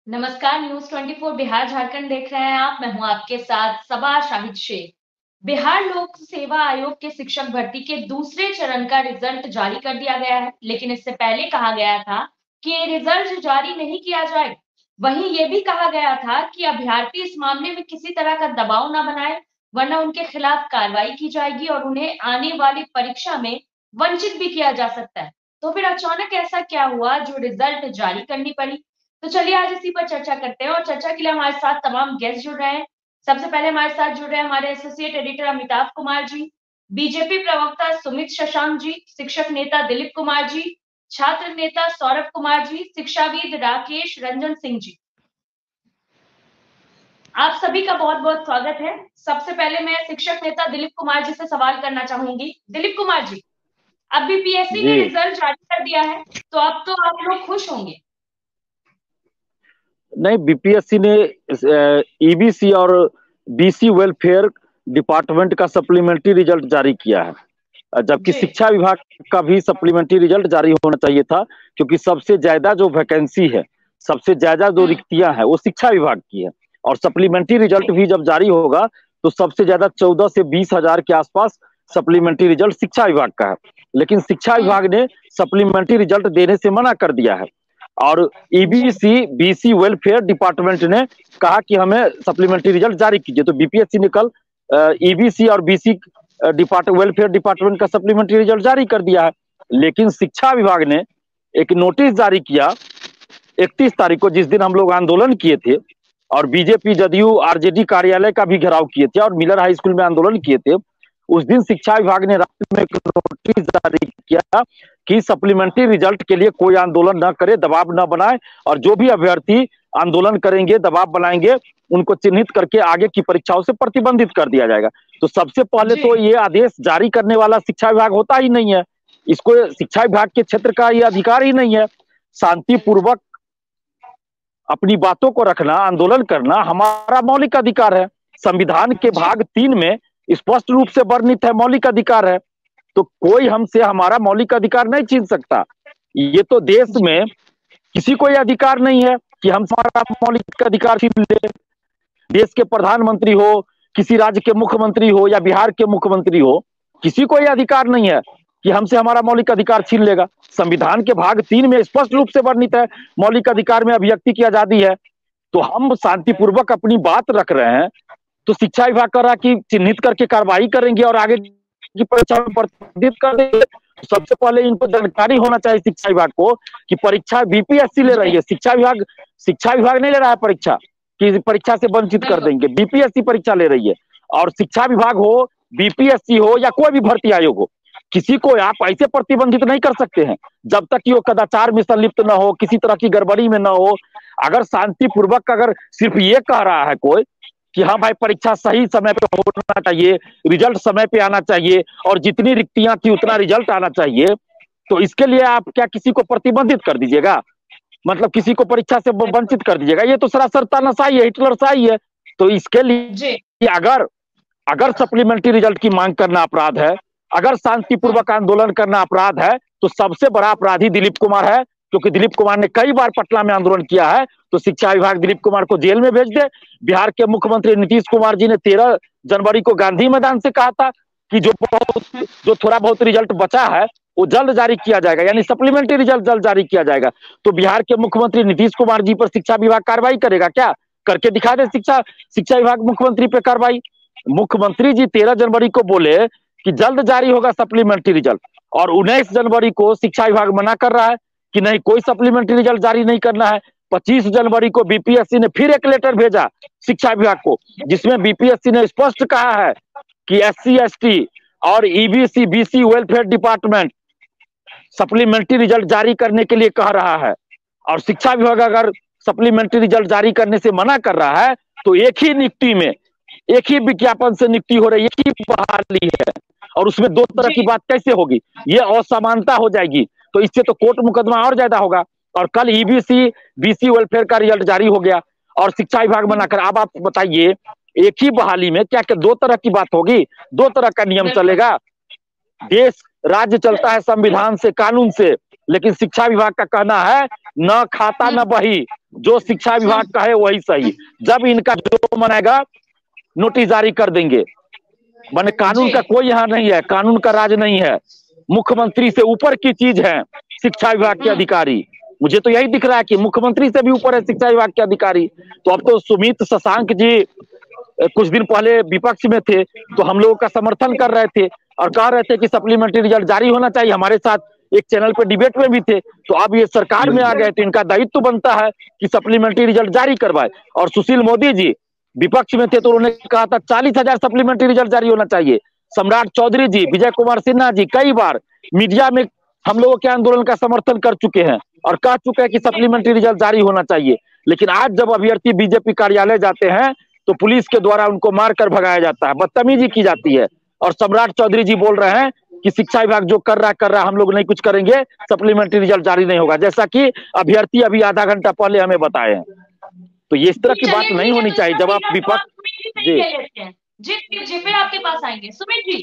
नमस्कार। न्यूज 24 बिहार झारखंड देख रहे हैं आप। मैं हूं आपके साथ सबा शाहिद शेख। बिहार लोक सेवा आयोग के शिक्षक भर्ती के दूसरे चरण का रिजल्ट जारी कर दिया गया है, लेकिन इससे पहले कहा गया था कि ये रिजल्ट जारी नहीं किया जाए। वहीं ये भी कहा गया था कि अभ्यर्थी इस मामले में किसी तरह का दबाव ना बनाए, वरना उनके खिलाफ कार्रवाई की जाएगी और उन्हें आने वाली परीक्षा में वंचित भी किया जा सकता है। तो फिर अचानक ऐसा क्या हुआ जो रिजल्ट जारी करनी पड़ी? तो चलिए आज इसी पर चर्चा करते हैं और चर्चा के लिए हमारे साथ तमाम गेस्ट जुड़ रहे हैं। सबसे पहले हमारे साथ जुड़ रहे हैं हमारे associate editor Amitabh Kumar ji, BJP प्रवक्ता सुमित शशांक जी, शिक्षक नेता दिलीप कुमार जी, छात्र नेता सौरभ कुमार जी, शिक्षाविद राकेश रंजन सिंह जी। आप सभी का बहुत बहुत स्वागत है। सबसे पहले मैं शिक्षक नेता दिलीप कुमार जी से सवाल करना चाहूंगी। दिलीप कुमार जी, अब बीपीएससी ने जी। रिजल्ट जारी कर दिया है, तो अब तो आप लोग खुश होंगे। नहीं, बीपीएससी ने ईबीसी और बीसी वेलफेयर डिपार्टमेंट का सप्लीमेंट्री रिजल्ट जारी किया है, जबकि जी। शिक्षा विभाग का भी सप्लीमेंट्री रिजल्ट जारी होना चाहिए था, क्योंकि सबसे ज्यादा जो वैकेंसी है, सबसे ज्यादा जो हम्म। रिक्तियां हैं वो शिक्षा विभाग की है। और सप्लीमेंट्री रिजल्ट जी। भी जब जारी होगा तो सबसे ज्यादा 14 से 20 हजार के आसपास सप्लीमेंट्री रिजल्ट शिक्षा विभाग का है। लेकिन शिक्षा हम्म। विभाग ने सप्लीमेंट्री रिजल्ट देने से मना कर दिया है। और जी। ईबीसी बीसी वेलफेयर डिपार्टमेंट ने कहा कि हमें सप्लीमेंट्री रिजल्ट जारी कीजिए। तो बीपीएससी ने कल ईबीसी और बीसी वेलफेयर डिपार्टमेंट का सप्लीमेंट्री रिजल्ट जारी कर दिया है। लेकिन शिक्षा विभाग ने एक नोटिस जारी किया 31 तारीख को, जिस दिन हम लोग आंदोलन किए थे और बीजेपी जदयू आरजेडी कार्यालय का भी घेराव किए थे और मिलर हाई स्कूल में आंदोलन किए थे। उस दिन शिक्षा विभाग ने रात में एक नोटिस जारी किया कि सप्लीमेंट्री रिजल्ट के लिए कोई आंदोलन न करे, दबाव न बनाए, और जो भी अभ्यर्थी आंदोलन करेंगे, दबाव बनाएंगे, उनको चिन्हित करके आगे की परीक्षाओं से प्रतिबंधित कर दिया जाएगा। तो सबसे पहले जी। तो ये आदेश जारी करने वाला शिक्षा विभाग होता ही नहीं है। इसको शिक्षा विभाग के क्षेत्र का ये अधिकार ही नहीं है। शांतिपूर्वक अपनी बातों को रखना, आंदोलन करना हमारा मौलिक अधिकार है। संविधान के जी। भाग 3 में स्पष्ट रूप से वर्णित है, मौलिक अधिकार है। तो कोई हमसे हमारा मौलिक अधिकार नहीं छीन सकता। ये तो देश जी। में किसी को यह अधिकार नहीं है कि हम हमारा मौलिक अधिकार छीन ले। देश के प्रधानमंत्री हो, किसी राज्य के मुख्यमंत्री हो या बिहार के मुख्यमंत्री हो, किसी को यह अधिकार नहीं है कि हमसे हमारा मौलिक अधिकार छीन लेगा। संविधान के भाग 3 में स्पष्ट रूप से वर्णित है, मौलिक अधिकार में अभिव्यक्ति की आजादी है। तो हम शांतिपूर्वक अपनी बात रख रहे हैं, तो शिक्षा विभाग कर रहा कि चिन्हित करके कार्रवाई करेंगे और आगे की परीक्षा में प्रतिबंधित कर देंगे। तो सबसे पहले इनको जानकारी होना चाहिए शिक्षा विभाग को कि परीक्षा बीपीएससी ले रही है, शिक्षा विभाग नहीं ले रहा है परीक्षा कि परीक्षा से वंचित कर बिल्कुल। देंगे। बीपीएससी परीक्षा ले रही है। और शिक्षा विभाग हो, बीपीएससी हो या कोई भी भर्ती आयोग हो, किसी को आप ऐसे प्रतिबंधित नहीं कर सकते हैं जब तक कि वो कदाचार में संलिप्त न हो, किसी तरह की गड़बड़ी में न हो। अगर शांतिपूर्वक अगर सिर्फ ये कह रहा है कोई कि हाँ भाई परीक्षा सही समय पे होना चाहिए, रिजल्ट समय पे आना चाहिए और जितनी रिक्तियां थी उतना रिजल्ट आना चाहिए, तो इसके लिए आप क्या किसी को प्रतिबंधित कर दीजिएगा? मतलब किसी को परीक्षा से वंचित कर दीजिएगा? ये तो सरासर तानाशाही है, हिटलरशाही है। तो इसके जी। लिए अगर अगर सप्लीमेंट्री रिजल्ट की मांग करना अपराध है, अगर शांतिपूर्वक आंदोलन करना अपराध है, तो सबसे बड़ा अपराधी दिलीप कुमार है, क्योंकि दिलीप कुमार ने कई बार पटना में आंदोलन किया है। तो शिक्षा विभाग दिलीप कुमार को जेल में भेज दे। बिहार के मुख्यमंत्री नीतीश कुमार जी ने 13 जनवरी को गांधी मैदान से कहा था कि जो थोड़ा बहुत रिजल्ट बचा है वो जल्द जारी किया जाएगा, यानी सप्लीमेंट्री रिजल्ट जल्द जारी किया जाएगा। तो बिहार के मुख्यमंत्री नीतीश कुमार जी पर शिक्षा विभाग कार्रवाई करेगा क्या? करके दिखा दे शिक्षा विभाग मुख्यमंत्री पे कार्रवाई। मुख्यमंत्री जी 13 जनवरी को बोले कि जल्द जारी होगा सप्लीमेंट्री रिजल्ट, और 19 जनवरी को शिक्षा विभाग मना कर रहा है कि नहीं, कोई सप्लीमेंट्री रिजल्ट जारी नहीं करना है। 25 जनवरी को बीपीएससी ने फिर एक लेटर भेजा शिक्षा विभाग को, जिसमें बीपीएससी ने स्पष्ट कहा है कि एससी एसटी और EBC BC welfare department supplementary result जारी करने के लिए कह रहा है। और शिक्षा विभाग अगर सप्लीमेंट्री रिजल्ट जारी करने से मना कर रहा है, तो एक ही नियुक्ति में, एक ही विज्ञापन से नियुक्ति हो रही है, एक ही बहाली है, और उसमें दो तरह की जी। बात कैसे होगी? ये असमानता हो जाएगी। तो इससे तो कोर्ट मुकदमा और ज्यादा होगा। और कल ईबीसी बीसी वेलफेयर का रिजल्ट जारी हो गया और शिक्षा विभाग मना कर। अब आप बताइए, एक ही बहाली में क्या क्या दो तरह की बात होगी? दो तरह का नियम बिल्कुल। चलेगा। देश राज्य चलता है संविधान से, कानून से, लेकिन शिक्षा विभाग का कहना है न खाता न बही, जो शिक्षा विभाग का है वही सही। जब इनका जो मनाएगा नोटिस जारी कर देंगे। माने कानून का कोई यहाँ नहीं है, कानून का राज नहीं है, मुख्यमंत्री से ऊपर की चीज है शिक्षा विभाग के अधिकारी। मुझे तो यही दिख रहा है कि मुख्यमंत्री से भी ऊपर है शिक्षा विभाग के अधिकारी। तो अब तो सुमित शशांक जी कुछ दिन पहले विपक्ष में थे तो हम लोगों का समर्थन कर रहे थे और कह रहे थे कि सप्लीमेंट्री रिजल्ट जारी होना चाहिए, हमारे साथ एक चैनल पे डिबेट में भी थे। तो अब ये सरकार में आ गए तो इनका दायित्व तो बनता है कि सप्लीमेंट्री रिजल्ट जारी करवाए। और सुशील मोदी जी विपक्ष में थे तो उन्होंने कहा था 40,000 सप्लीमेंट्री रिजल्ट जारी होना चाहिए। सम्राट चौधरी जी, विजय कुमार सिन्हा जी कई बार मीडिया में हम लोगों के आंदोलन का समर्थन कर चुके हैं और कह चुके हैं कि सप्लीमेंट्री रिजल्ट जारी होना चाहिए। लेकिन आज जब अभ्यर्थी बीजेपी कार्यालय जाते हैं तो पुलिस के द्वारा उनको मारकर भगाया जाता है, बदतमीजी की जाती है। और सम्राट चौधरी जी बोल रहे हैं कि शिक्षा विभाग जो कर रहा है, हम लोग नहीं कुछ करेंगे, सप्लीमेंट्री रिजल्ट जारी नहीं होगा, जैसा कि अभ्यर्थी अभी आधा घंटा पहले हमें बताए हैं। तो ये इस तरह की बात नहीं होनी चाहिए जब आप विपक्ष जी फिर आपके पास आएंगे सुमित जी।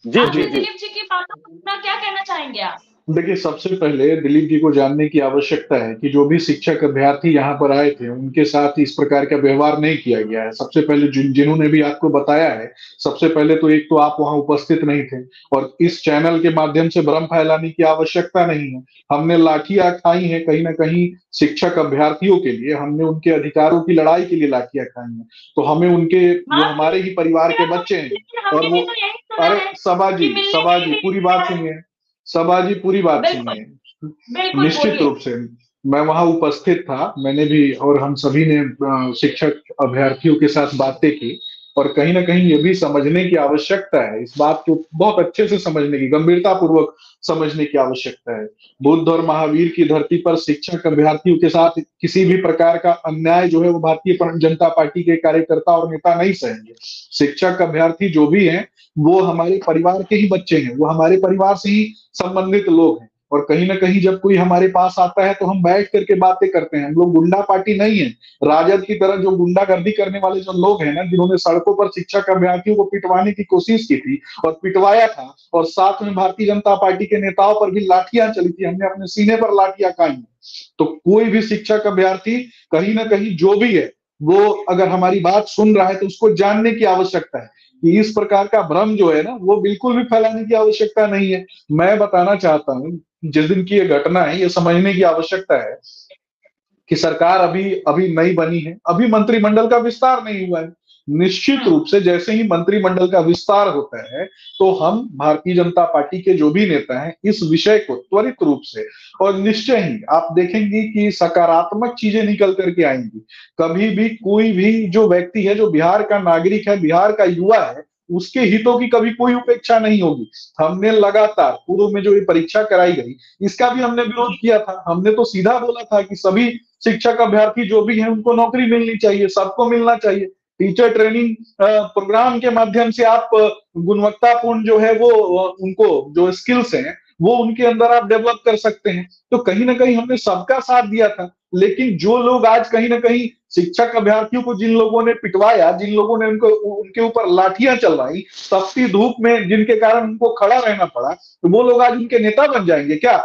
दिलीप जी की बातों पर क्या कहना चाहेंगे आप? देखिए, सबसे पहले दिलीप जी को जानने की आवश्यकता है कि जो भी शिक्षक अभ्यर्थी यहाँ पर आए थे उनके साथ इस प्रकार का व्यवहार नहीं किया गया है। सबसे पहले जिन्होंने भी आपको बताया है, सबसे पहले तो एक तो आप वहां उपस्थित नहीं थे और इस चैनल के माध्यम से भ्रम फैलाने की आवश्यकता नहीं है। हमने लाठियां खाई हैं कहीं ना कहीं शिक्षक अभ्यर्थियों के लिए, हमने उनके अधिकारों की लड़ाई के लिए लाठियां खाई हैं। तो हमें उनके वो हमारे ही परिवार के बच्चे हैं और वो अरे सभा जी पूरी बात सुनिए, सभा जी पूरी बात सुनिए। निश्चित रूप से मैं वहां उपस्थित था, मैंने भी और हम सभी ने शिक्षक अभ्यर्थियों के साथ बातें की और कहीं ना कहीं ये भी समझने की आवश्यकता है, इस बात को बहुत अच्छे से समझने की, गंभीरता पूर्वक समझने की आवश्यकता है। बुद्ध और महावीर की धरती पर शिक्षक अभ्यर्थियों के साथ किसी भी प्रकार का अन्याय जो है वो भारतीय जनता पार्टी के कार्यकर्ता और नेता नहीं सहेंगे। शिक्षक अभ्यर्थी जो भी हैं वो हमारे परिवार के ही बच्चे हैं, वो हमारे परिवार से ही संबंधित लोग हैं और कहीं ना कहीं जब कोई हमारे पास आता है तो हम बैठ करके बातें करते हैं। हम लोग गुंडा पार्टी नहीं है, राजद की तरह जो गुंडागर्दी करने वाले जो लोग हैं ना, जिन्होंने सड़कों पर शिक्षक अभ्यर्थियों को पिटवाने की कोशिश की थी और पिटवाया था और साथ में भारतीय जनता पार्टी के नेताओं पर भी लाठियां चली थी, हमने अपने सीने पर लाठियां खाई। तो कोई भी शिक्षक अभ्यर्थी कहीं ना कहीं जो भी है वो अगर हमारी बात सुन रहा है तो उसको जानने की आवश्यकता है कि इस प्रकार का भ्रम जो है ना वो बिल्कुल भी फैलाने की आवश्यकता नहीं है। मैं बताना चाहता हूं, जिस दिन की ये घटना है ये समझने की आवश्यकता है कि सरकार अभी नई बनी है, अभी मंत्रिमंडल का विस्तार नहीं हुआ है। निश्चित रूप से जैसे ही मंत्रिमंडल का विस्तार होता है तो हम भारतीय जनता पार्टी के जो भी नेता हैं इस विषय को त्वरित रूप से और निश्चय ही आप देखेंगे कि सकारात्मक चीजें निकल करके आएंगी। कभी भी कोई भी जो व्यक्ति है, जो बिहार का नागरिक है, बिहार का युवा है, उसके हितों की कभी कोई उपेक्षा नहीं होगी। हमने लगातार पूर्व में जो ये परीक्षा कराई गई इसका भी हमने विरोध किया था। हमने तो सीधा बोला था कि सभी शिक्षक अभ्यर्थी जो भी हैं उनको नौकरी मिलनी चाहिए, सबको मिलना चाहिए। टीचर ट्रेनिंग प्रोग्राम के माध्यम से आप गुणवत्तापूर्ण जो है वो उनको जो स्किल्स हैं वो उनके अंदर आप डेवलप कर सकते हैं। तो कहीं ना कहीं हमने सबका साथ दिया था। लेकिन जो लोग आज कहीं ना कहीं शिक्षक अभ्यर्थियों को जिन लोगों ने पिटवाया, जिन लोगों ने उनके ऊपर लाठियां चलवाई, तपती धूप में जिनके कारण उनको खड़ा रहना पड़ा, तो वो लोग आज उनके नेता बन जाएंगे क्या?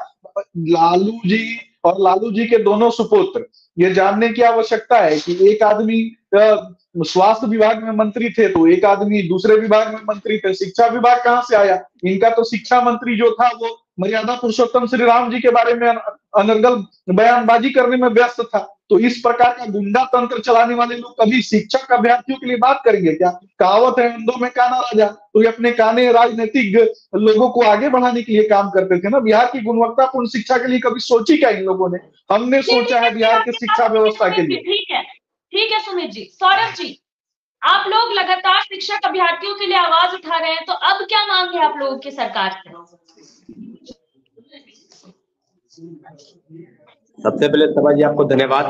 लालू जी और लालू जी के दोनों सुपुत्र, ये जानने की आवश्यकता है कि एक आदमी स्वास्थ्य विभाग में मंत्री थे तो एक आदमी दूसरे विभाग में मंत्री थे। शिक्षा विभाग कहां से आया? इनका तो शिक्षा मंत्री जो था वो मर्यादा पुरुषोत्तम श्री राम जी के बारे में अनर्गल बयानबाजी करने में व्यस्त था। तो इस प्रकार का गुंडा तंत्र चलाने वाले लोग कभी शिक्षक अभ्यर्थियों के लिए बात करेंगे क्या? कहावत है अंधों में काना राजा, तो ये अपने काने राजनीतिक लोगों को आगे बढ़ाने के लिए काम करते थे ना। बिहार की गुणवत्तापूर्ण शिक्षा के लिए कभी सोची क्या इन लोगों ने? हमने सोचा है बिहार की शिक्षा व्यवस्था के लिए। ठीक है सुमित जी। सौरभ जी, आप लोग लगातार शिक्षक अभ्यर्थियों के लिए आवाज उठा रहे हैं, तो अब क्या मांग है आप लोगों की सरकार से? सबसे पहले सभा जी आपको धन्यवाद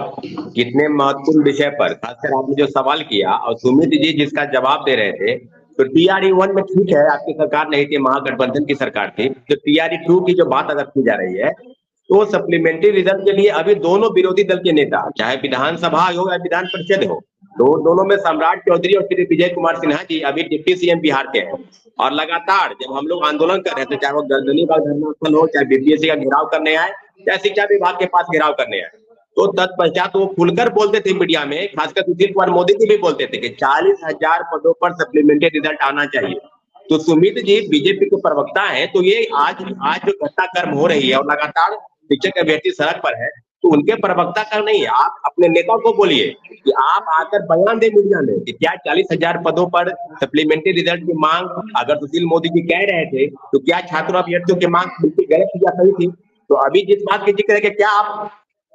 कितने महत्वपूर्ण विषय पर खासकर आपने जो सवाल किया और सुमित जी जिसका जवाब दे रहे थे। तो TRE 1 में ठीक है आपकी सरकार नहीं थी, महागठबंधन की सरकार थी। तो TRE 2 की जो बात अगर की जा रही है तो सप्लीमेंट्री रिजल्ट के लिए अभी दोनों विरोधी दल के नेता, चाहे विधानसभा हो या विधान परिषद हो, दोनों में सम्राट चौधरी और श्री विजय कुमार सिन्हा जी अभी डिप्टी CM बिहार के हैं। और लगातार जब हम लोग आंदोलन कर रहे थे, चाहे वो गर्दनीबाग धरना स्थल हो, चाहे BPSC का घेराव करने आए, चाहे शिक्षा विभाग के पास घेराव करने आए। तो तत्पश्चात वो खुलकर बोलते थे मीडिया में, खासकर सुशील कुमार मोदी जी भी बोलते थे कि 40,000 पदों पर सप्लीमेंट्री रिजल्ट आना चाहिए। तो सुमित जी बीजेपी के प्रवक्ता हैं, तो ये आज जो घटनाक्रम हो रही है और लगातार शिक्षक अभ्यर्थी सड़क पर है, तो उनके प्रवक्ता का नहीं है। आप अपने नेता को बोलिए कि आप आकर बयान दे मीडिया में कि क्या 40,000 पदों पर सप्लीमेंट्री रिजल्ट की मांग अगर सुशील मोदी जी कह रहे थे, तो क्या छात्र अभ्यर्थियों की मांग बिल्कुल गलत या सही थी? तो अभी जिस बात की जिक्र है कि क्या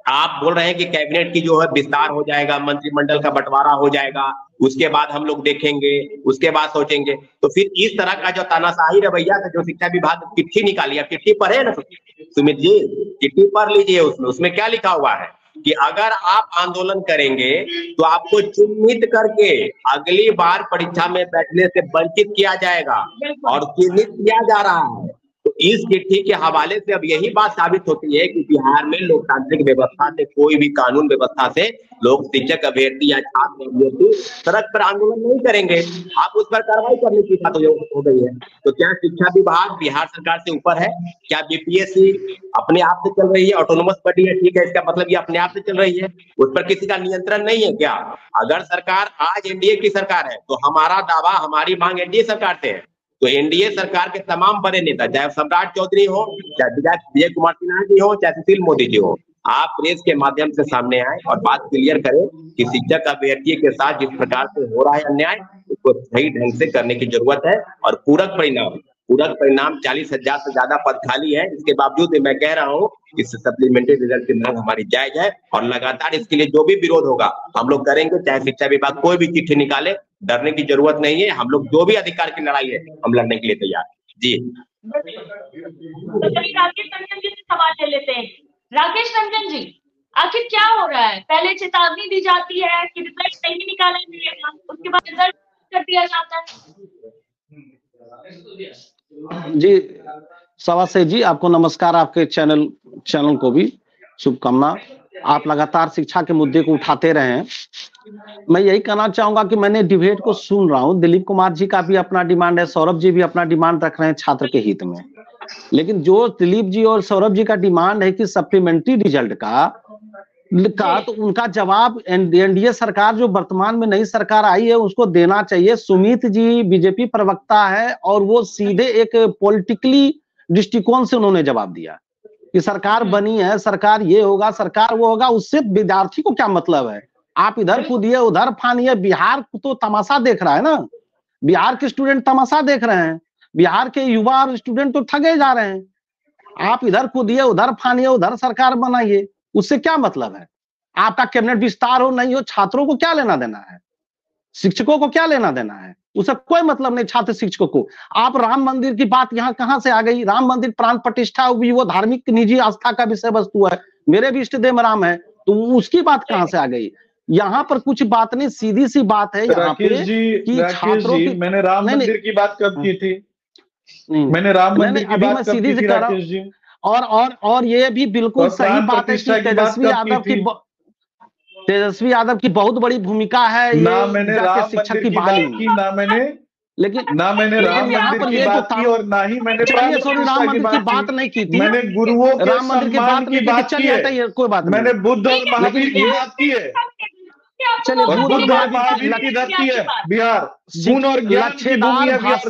आप बोल रहे हैं कि कैबिनेट की जो है विस्तार हो जाएगा, मंत्रिमंडल का बंटवारा हो जाएगा, उसके बाद हम लोग देखेंगे, उसके बाद सोचेंगे, तो फिर इस तरह का जो तानाशाही रवैया है, जो शिक्षा विभाग चिट्ठी निकाली, आप चिट्ठी पढ़े ना सुमित जी, चिट्ठी पढ़ लीजिए। उसमें क्या लिखा हुआ है कि अगर आप आंदोलन करेंगे तो आपको चिन्हित करके अगली बार परीक्षा में बैठने से वंचित किया जाएगा, और चिन्हित किया जा रहा है। तो इस चिट्ठी के हवाले से अब यही बात साबित होती है कि बिहार में लोकतांत्रिक व्यवस्था से, कोई भी कानून व्यवस्था से लोग शिक्षक अभ्यर्थी या छात्र अभ्यर्थी सड़क पर आंदोलन नहीं करेंगे। आप उस पर कार्रवाई करने की बात हो गई है। तो क्या शिक्षा विभाग बिहार सरकार से ऊपर है? क्या बीपीएससी अपने आप से चल रही है, ऑटोनोमस बॉडी है, ठीक है, इसका मतलब ये अपने आप से चल रही है, उस पर किसी का नियंत्रण नहीं है क्या? अगर सरकार आज एनडीए की सरकार है, तो हमारा दावा, हमारी मांग एनडीए सरकार से है। तो एनडीए सरकार के तमाम बड़े नेता, चाहे सम्राट चौधरी हो, चाहे विजय कुमार सिन्हा जी हो, चाहे सुशील मोदी जी हो, आप प्रेस के माध्यम से सामने आए और बात क्लियर करें कि शिक्षक अभ्यर्थी के साथ जिस प्रकार से हो रहा है अन्याय, उसको सही ढंग से करने की जरूरत है। और पूरक परिणाम 40,000 से ज्यादा पद खाली है, इसके बावजूद मैं कह रहा हूँ इस सप्लीमेंट्री रिजल्ट की मांग हमारी जायज है, और लगातार इसके लिए जो भी विरोध होगा हम लोग करेंगे। चाहे शिक्षा विभाग कोई भी चिट्ठी निकाले, डरने की जरूरत नहीं है। हम लोग जो भी अधिकार की लड़ाई है, हम लड़ने के लिए तैयार जी। तो चलिए राकेश रंजन जी से सवाल ले लेते हैं। राकेश रंजन जी, आखिर क्या हो रहा है? पहले चेतावनी दी जाती है कि रिजल्ट नहीं निकाला जाएगा, उसके बाद रिजल्ट कर दिया जाता है। जी सवासे जी, आपको नमस्कार, आपके चैनल को भी शुभकामना। आप लगातार शिक्षा के मुद्दे को उठाते रहे हैं। मैं यही कहना चाहूंगा कि मैंने डिबेट को सुन रहा हूं, दिलीप कुमार जी का भी अपना डिमांड है, सौरभ जी भी अपना डिमांड रख रहे हैं छात्र के हित में। लेकिन जो दिलीप जी और सौरभ जी का डिमांड है कि सप्लीमेंट्री रिजल्ट का तो उनका जवाब एनडीए सरकार, जो वर्तमान में नई सरकार आई है, उसको देना चाहिए। सुमित जी बीजेपी प्रवक्ता है और वो सीधे एक पॉलिटिकली दृष्टिकोण से उन्होंने जवाब दिया कि सरकार बनी है, सरकार ये होगा, सरकार वो होगा। उससे विद्यार्थी को क्या मतलब है? आप इधर कूदिए उधर फानिए। बिहार तो तमाशा देख रहा है ना, बिहार के स्टूडेंट तमाशा देख रहे हैं, बिहार के युवा और स्टूडेंट तो ठगे जा रहे हैं। आप इधर कूदिए उधर फानिए, उधर सरकार बनाइए, उससे क्या मतलब है? आपका कैबिनेट विस्तार हो नहीं हो, छात्रों को क्या लेना देना है? शिक्षकों को क्या लेना देना है? उससे कोई मतलब नहीं छात्र शिक्षकों को। आप राम मंदिर की बात यहाँ कहां से आ गई? राम मंदिर प्राण प्रतिष्ठा भी वो धार्मिक निजी आस्था का विषय वस्तु है, मेरे भी इष्ट देव राम है, तो उसकी बात कहां से आ गई? यहाँ पर कुछ बात नहीं, सीधी सी बात है यहाँ पे कि छात्रों की। मैंने राम मंदिर की बात कब की थी? मैंने राम मंदिर की बात कब की थी राकेश जी? और ये भी बिल्कुल सही बात है कि तेजस्वी यादव की बहुत बड़ी भूमिका है ना मैंने राम शिक्षक की बात की, ना मैंने राम मंदिर की बात की, और ना ही मैंने राम मंदिर की बात नहीं की थी। मैंने गुरुओं के राम मंदिर की बात नहीं की, चलिए कोई बात नहीं। मैंने बुद्ध और महावीर की बात की है। चलिए बुद्ध और महावीर की धरती है बिहार, खून और ज्ञान की भूमि है बिहार,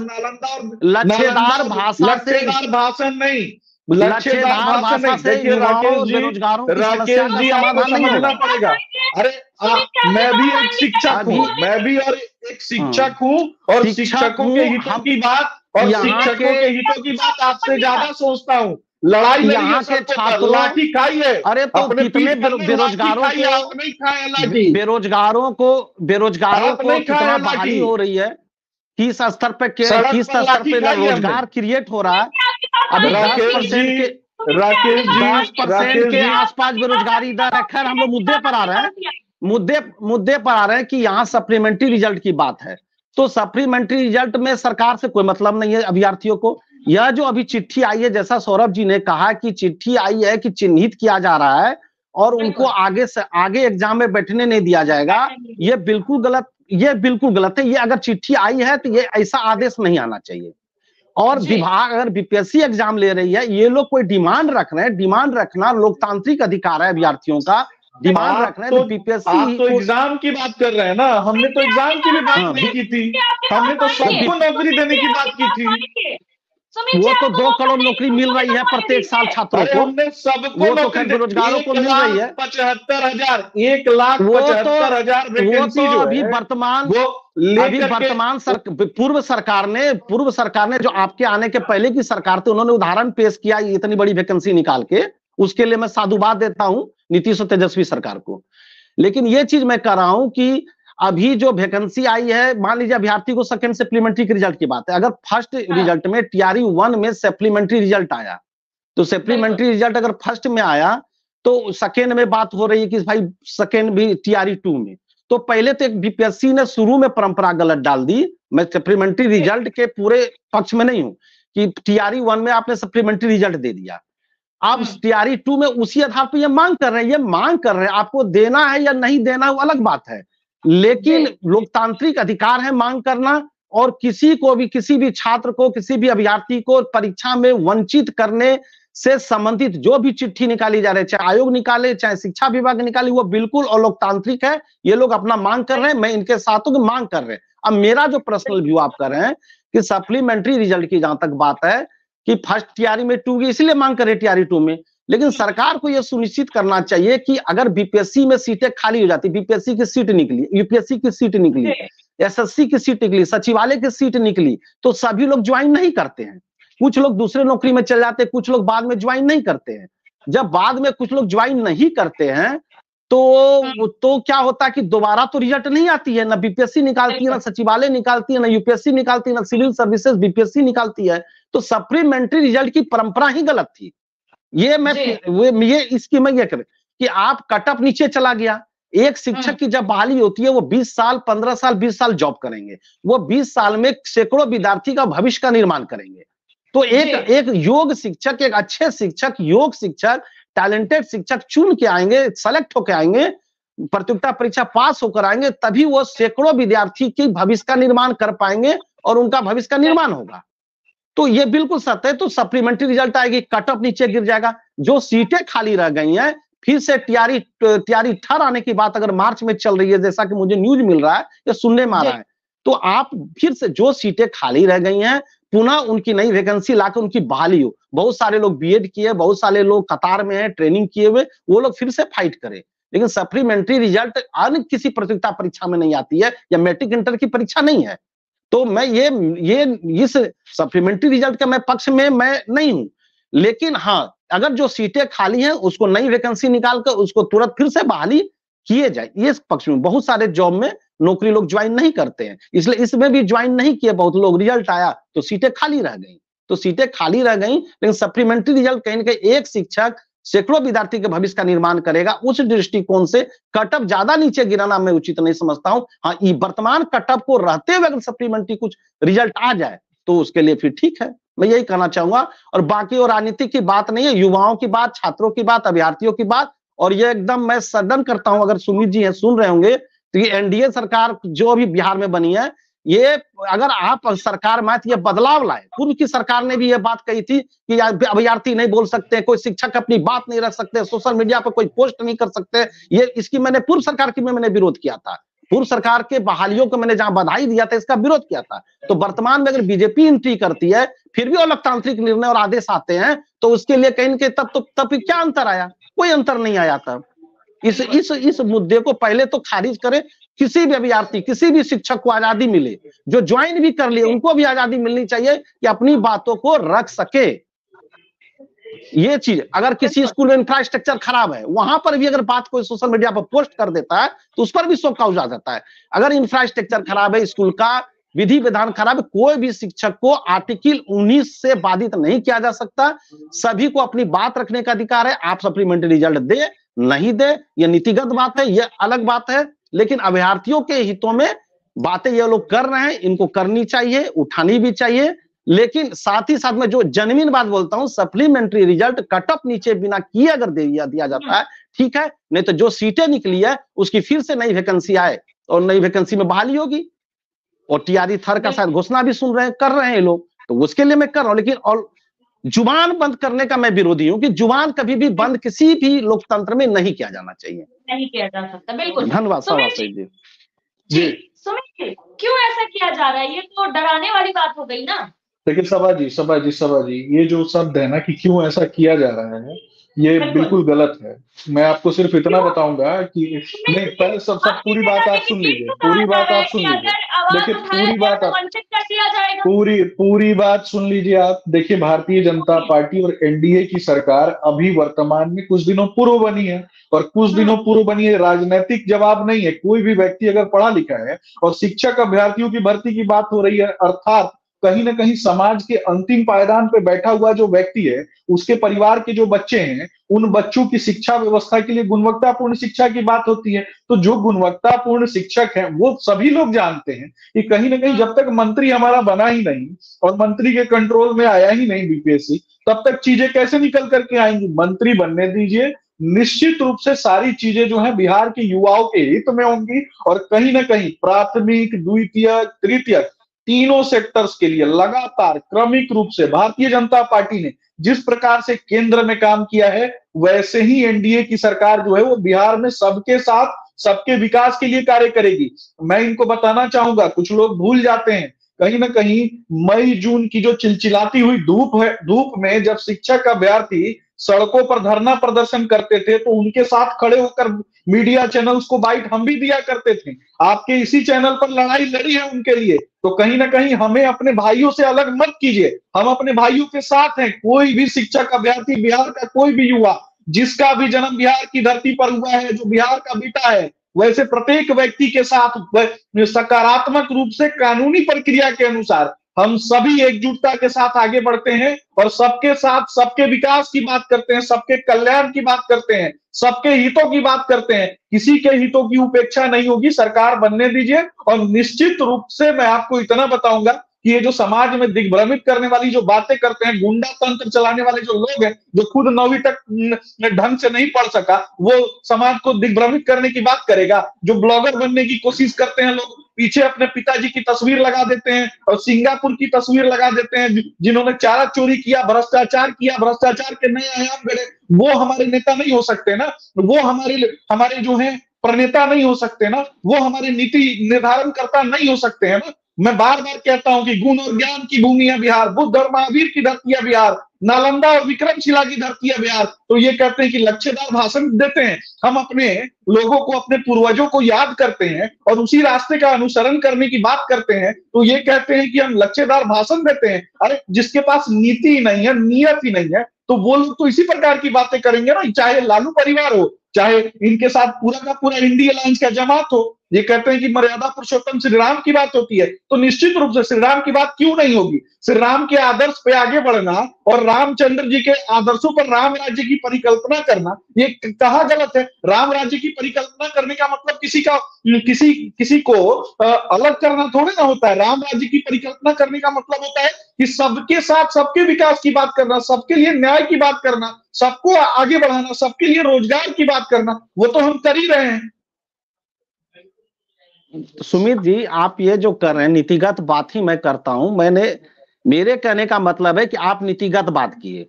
लच्छेदार भाषण नहीं, लच्छेदार भाषा से बेरोजगारों राकेश जी आपको समझना पड़ेगा। अरे मैं भी एक शिक्षक हूँ, मैं भी और एक शिक्षक हूँ, और शिक्षकों के हितों की बात और शिक्षकों के हितों की बात आपसे ज्यादा सोचता हूँ। लड़ाई यहाँ के छात्रों लाठी खाई है। अरे तो कितने बेरोजगारों को कितना बहाली हो रही है, किस स्तर पे रोजगार क्रिएट हो रहा है। अभी 10% के आसपास बेरोजगारी दर है। खैर हम लोग मुद्दे पर आ रहे हैं कि यहाँ सप्लीमेंट्री रिजल्ट की बात है, तो सप्लीमेंट्री रिजल्ट में सरकार से कोई मतलब नहीं है अभ्यर्थियों को। यह जो अभी चिट्ठी आई है, जैसा सौरभ जी ने कहा कि चिट्ठी आई है कि चिन्हित किया जा रहा है और उनको आगे एग्जाम में बैठने नहीं दिया जाएगा, ये बिल्कुल गलत है। ये अगर चिट्ठी आई है तो ये ऐसा आदेश नहीं आना चाहिए। और विभाग अगर बीपीएससी एग्जाम ले रही है, ये लोग कोई डिमांड रख रहे हैं, डिमांड रखना लोकतांत्रिक अधिकार है अभ्यर्थियों का, डिमांड रख रहे हैं तो बीपीएससी। आप तो एग्जाम की बात कर रहे हैं ना, हमने तो एग्जाम की भी बात नहीं की थी, हमने तो सबको नौकरी देने की बात की थी। वो तो 2 करोड़ नौकरी मिल रही है प्रत्येक साल छात्रों को, हमने सबको वो तो बेरोजगारों को मिल रही है 75,000, 1,75,000 वैकेंसी जो अभी है वर्तमान पूर्व सरकार ने जो आपके आने के पहले की सरकार थी, उन्होंने उदाहरण पेश किया इतनी बड़ी वैकेंसी निकाल के, उसके लिए मैं साधुवाद देता हूं नीतीश और तेजस्वी सरकार को। लेकिन ये चीज मैं कह रहा हूं कि अभी जो वैकेंसी आई है, मान लीजिए अभ्यर्थी को सेकंड सप्लीमेंट्री के रिजल्ट की बात है, अगर फर्स्ट रिजल्ट में TRE 1 में सप्लीमेंट्री रिजल्ट आया, तो सप्लीमेंट्री रिजल्ट अगर फर्स्ट में आया तो सेकंड में बात हो रही है कि भाई सेकंड भी TRE 2 में, तो पहले तो एक बीपीएससी ने शुरू में परंपरा गलत डाल दी। मैं सप्लीमेंट्री रिजल्ट के पूरे पक्ष में नहीं हूं कि TRE 1 में आपने सप्लीमेंट्री रिजल्ट दे दिया, आप TRE 2 में उसी आधार पर ये मांग कर रहे हैं, आपको देना है या नहीं देना वो अलग बात है, लेकिन लोकतांत्रिक अधिकार है मांग करना, और किसी को भी, किसी भी छात्र को, किसी भी अभ्यर्थी को परीक्षा में वंचित करने से संबंधित जो भी चिट्ठी निकाली जा रही है, चाहे आयोग निकाले चाहे शिक्षा विभाग निकाले, वो बिल्कुल अलोकतांत्रिक है। ये लोग अपना मांग कर रहे हैं, मैं इनके साथ हूं, मांग कर रहे हैं। अब मेरा जो पर्सनल व्यू आप कर रहे हैं कि सप्लीमेंट्री रिजल्ट की जहां तक बात है कि फर्स्ट TRE में 2 की इसलिए मांग करे TRE 2 में, लेकिन सरकार को यह सुनिश्चित करना चाहिए कि अगर बीपीएससी में सीटें खाली हो जाती, बीपीएससी की सीट निकली, यूपीएससी की सीट निकली, एसएससी की सीट निकली, सचिवालय की सीट निकली, तो सभी लोग ज्वाइन नहीं करते हैं, कुछ लोग दूसरे नौकरी में चले जाते हैं, कुछ लोग बाद में ज्वाइन नहीं करते हैं। जब बाद में कुछ लोग ज्वाइन नहीं करते हैं तो क्या होता है कि दोबारा तो रिजल्ट नहीं आती है, ना बीपीएससी निकालती है, ना सचिवालय निकालती है, ना यूपीएससी निकालती है, ना सिविल सर्विसेज बीपीएससी निकालती है। तो सप्लीमेंट्री रिजल्ट की परंपरा ही गलत थी। ये इसकी मैं ये करें कि आप कटअप नीचे चला गया। एक शिक्षक की जब बहाली होती है वो 20 साल 15 साल 20 साल जॉब करेंगे, वो 20 साल में सैकड़ों विद्यार्थी का भविष्य का निर्माण करेंगे। तो एक योग शिक्षक, एक अच्छे शिक्षक, योग शिक्षक, टैलेंटेड शिक्षक चुन के आएंगे, सेलेक्ट होकर आएंगे, प्रतियोगिता परीक्षा पास होकर आएंगे, तभी वो सैकड़ों विद्यार्थी के भविष्य का निर्माण कर पाएंगे और उनका भविष्य का निर्माण होगा। तो ये बिल्कुल सत्य है। तो सप्लीमेंट्री रिजल्ट आएगी, कटअप नीचे गिर जाएगा, जो सीटें खाली रह गई हैं, फिर से TRE 3 आने की बात अगर मार्च में चल रही है, जैसा कि मुझे न्यूज मिल रहा है या सुनने में आ रहा है, तो आप फिर से जो सीटें खाली रह गई हैं पुनः उनकी नई वैकेंसी लाकर उनकी बहाली हो। बहुत सारे लोग बीएड किए, बहुत सारे लोग कतार में हैं, ट्रेनिंग किए हुए, वो लोग फिर से फाइट करें। लेकिन सप्लीमेंट्री रिजल्ट अन्य किसी प्रतियोगिता परीक्षा में नहीं आती है, या मैट्रिक इंटर की परीक्षा नहीं है। तो मैं ये इस सप्लीमेंट्री रिजल्ट के मैं पक्ष में मैं नहीं हूं, लेकिन हाँ, अगर जो सीटें खाली हैं उसको नई वैकेंसी निकालकर उसको तुरंत फिर से बहाली किए जाए, ये पक्ष में। बहुत सारे जॉब में नौकरी लोग ज्वाइन नहीं करते हैं, इसलिए इसमें भी ज्वाइन नहीं किए बहुत लोग, रिजल्ट आया तो सीटें खाली रह गई, तो सीटें खाली रह गई। लेकिन सप्लीमेंट्री रिजल्ट कहीं ना कहीं एक शिक्षक सैकड़ों विद्यार्थी के भविष्य का निर्माण करेगा, उस दृष्टिकोण से कटअप ज्यादा नीचे गिराना मैं उचित नहीं समझता हूं। हाँ, वर्तमान कटअप को रहते हुए अगर सप्लीमेंट्री कुछ रिजल्ट आ जाए तो उसके लिए फिर ठीक है, मैं यही कहना चाहूंगा। और बाकी और राजनीति की बात नहीं है, युवाओं की बात, छात्रों की बात, अभ्यर्थियों की बात। और ये एकदम मैं सदन करता हूं, अगर सुमित जी हैं सुन रहे होंगे, तो ये एनडीए सरकार जो अभी बिहार में बनी है, ये अगर आप सरकार में ये बदलाव लाए, पूर्व की सरकार ने भी ये बात कही थी कि अभ्यर्थी नहीं बोल सकते, कोई शिक्षक अपनी बात नहीं रख सकते, सोशल मीडिया पर कोई पोस्ट नहीं कर सकते, ये इसकी मैंने पूर्व सरकार की मैंने विरोध किया था, पूर्व सरकार के बहालियों को मैंने जहां बधाई दिया था, इसका विरोध किया था। तो वर्तमान में अगर बीजेपी एंट्री करती है, फिर भी वो लोकतांत्रिक निर्णय और आदेश आते हैं, तो उसके लिए कहीं के तब क्या अंतर आया? कोई अंतर नहीं आया था। इस मुद्दे को पहले तो खारिज करें। किसी भी अभ्यर्थी, किसी भी शिक्षक को आजादी मिले, जो ज्वाइन भी कर लिए उनको भी आजादी मिलनी चाहिए कि अपनी बातों को रख सके। ये चीज, अगर किसी स्कूल में इंफ्रास्ट्रक्चर खराब है, वहां पर भी अगर बात कोई सोशल मीडिया पर पोस्ट कर देता है तो उस पर भी शोक काउज आ जाता है। अगर इंफ्रास्ट्रक्चर खराब है, स्कूल का विधि विधान खराब है, कोई भी शिक्षक को आर्टिकल 19 से बाधित नहीं किया जा सकता। सभी को अपनी बात रखने का अधिकार है। आप सप्लीमेंट्री रिजल्ट दे नहीं दे, ये नीतिगत बात है, ये अलग बात है, लेकिन अभ्यर्थियों के हितों में बातें ये लोग कर रहे हैं, इनको करनी चाहिए, उठानी भी चाहिए। लेकिन साथ ही साथ में जो जेन्युइन बात बोलता हूं, सप्लीमेंट्री रिजल्ट कटअप नीचे बिना किए अगर दिया जाता है, ठीक है, नहीं तो जो सीटें निकली है उसकी फिर से नई वैकेंसी आए और नई वैकेंसी में बहाली होगी। और TRE 3 का शायद घोषणा भी कर रहे हैं लोग, तो उसके लिए मैं कर रहा हूं, लेकिन और जुबान बंद करने का मैं विरोधी हूं कि जुबान कभी भी बंद किसी भी लोकतंत्र में नहीं किया जाना चाहिए, नहीं किया जा सकता। बिल्कुल, धन्यवाद सुमित सभासद जी। जी सुमित जी, क्यों ऐसा किया जा रहा है? ये तो डराने वाली बात हो गई ना। देखिए सभा जी, ये जो शब्द है ना कि क्यों ऐसा किया जा रहा है, ये बिल्कुल गलत है। मैं आपको सिर्फ इतना बताऊंगा कि नहीं, पहले सब पूरी बात आप सुन लीजिए, पूरी बात आप सुन लीजिए। देखिए पूरी बात आप पूरी बात सुन लीजिए आप। देखिए भारतीय जनता पार्टी और एनडीए की सरकार अभी वर्तमान में कुछ दिनों पूर्व बनी है, और कुछ दिनों पूर्व बनी है, राजनीतिक जवाब नहीं है। कोई भी व्यक्ति अगर पढ़ा लिखा है और शिक्षक अभ्यर्थियों की भर्ती की बात हो रही है, अर्थात कहीं ना कहीं समाज के अंतिम पायदान पे बैठा हुआ जो व्यक्ति है, उसके परिवार के जो बच्चे हैं, उन बच्चों की शिक्षा व्यवस्था के लिए गुणवत्तापूर्ण शिक्षा की बात होती है। तो जो गुणवत्तापूर्ण शिक्षक हैं वो सभी लोग जानते हैं कि कहीं ना कहीं जब तक मंत्री हमारा बना ही नहीं और मंत्री के कंट्रोल में आया ही नहीं बीपीएससी, तब तक चीजें कैसे निकल करके आएंगी। मंत्री बनने दीजिए, निश्चित रूप से सारी चीजें जो है बिहार के युवाओं के हित में होंगी, और कहीं ना कहीं प्राथमिक, द्वितीयक, तृतीयक तीनों सेक्टर्स के लिए लगातार क्रमिक रूप से भारतीय जनता पार्टी ने जिस प्रकार से केंद्र में काम किया है, वैसे ही एनडीए की सरकार जो है वो बिहार में सबके साथ सबके विकास के लिए कार्य करेगी। मैं इनको बताना चाहूंगा, कुछ लोग भूल जाते हैं, कहीं ना कहीं मई जून की जो चिलचिलाती हुई धूप है, धूप में जब शिक्षक अभ्यर्थी सड़कों पर धरना प्रदर्शन करते थे तो उनके साथ खड़े होकर मीडिया चैनल्स को बाइट हम भी दिया करते थे। आपके इसी चैनल पर लड़ाई लड़ी है उनके लिए। तो कहीं ना कहीं हमें अपने भाइयों से अलग मत कीजिए, हम अपने भाइयों के साथ हैं। कोई भी शिक्षक अभ्यर्थी, बिहार का कोई भी युवा जिसका भी जन्म बिहार की धरती पर हुआ है, जो बिहार का बेटा है, वैसे प्रत्येक व्यक्ति के साथ सकारात्मक रूप से कानूनी प्रक्रिया के अनुसार हम सभी एकजुटता के साथ आगे बढ़ते हैं और सबके साथ सबके विकास की बात करते हैं, सबके कल्याण की बात करते हैं, सबके हितों की बात करते हैं। किसी के हितों की उपेक्षा नहीं होगी। सरकार बनने दीजिए, और निश्चित रूप से मैं आपको इतना बताऊंगा कि ये जो समाज में दिग्भ्रमित करने वाली जो बातें करते हैं, गुंडा तंत्र चलाने वाले जो लोग हैं, जो खुद 9वीं तक ढंग से नहीं पढ़ सका, वो समाज को दिग्भ्रमित करने की बात करेगा। जो ब्लॉगर बनने की कोशिश करते हैं लोग, पीछे अपने पिताजी की तस्वीर लगा देते हैं और सिंगापुर की तस्वीर लगा देते हैं, जिन्होंने चारा चोरी किया, भ्रष्टाचार किया, भ्रष्टाचार के नए आयाम गढ़े, वो हमारे नेता नहीं हो सकते ना। वो हमारे जो है प्रणेता नहीं हो सकते ना, वो हमारे नीति निर्धारण करता नहीं हो सकते हैं ना। मैं बार बार कहता हूं कि गुण और ज्ञान की भूमि है बिहार, बुद्ध और महावीर की धरती है बिहार, नालंदा और विक्रमशिला की धरती है बिहार। तो ये कहते हैं कि लक्ष्यदार भाषण देते हैं, हम अपने लोगों को, अपने पूर्वजों को याद करते हैं और उसी रास्ते का अनुसरण करने की बात करते हैं, तो ये कहते हैं कि हम लक्ष्यदार भाषण देते हैं। अरे जिसके पास नीति ही नहीं है, नियत ही नहीं है, तो वो लोग तो इसी प्रकार की बातें करेंगे ना, चाहे लालू परिवार हो, चाहे इनके साथ पूरा का पूरा इंडिया अलायंस का जमात हो। ये कहते हैं कि मर्यादा पुरुषोत्तम श्री राम की बात होती है, तो निश्चित रूप से श्री राम की बात क्यों नहीं होगी। श्री राम के आदर्श पे आगे बढ़ना और रामचंद्र जी के आदर्शों पर राम राज्य की परिकल्पना करना, ये कहाँ गलत है। राम राज्य की परिकल्पना करने का मतलब किसी को अलग करना थोड़ी ना होता है। राम राज्य की परिकल्पना करने का मतलब होता है कि सबके साथ सबके विकास की बात करना, सबके लिए न्याय की बात करना, सबको आगे बढ़ाना, सबके लिए रोजगार की बात करना। वो तो हम कर ही रहे हैं। सुमित जी, आप ये जो कर रहे हैं नीतिगत बात ही मैं करता हूं। मेरे कहने का मतलब है कि आप नीतिगत बात किए।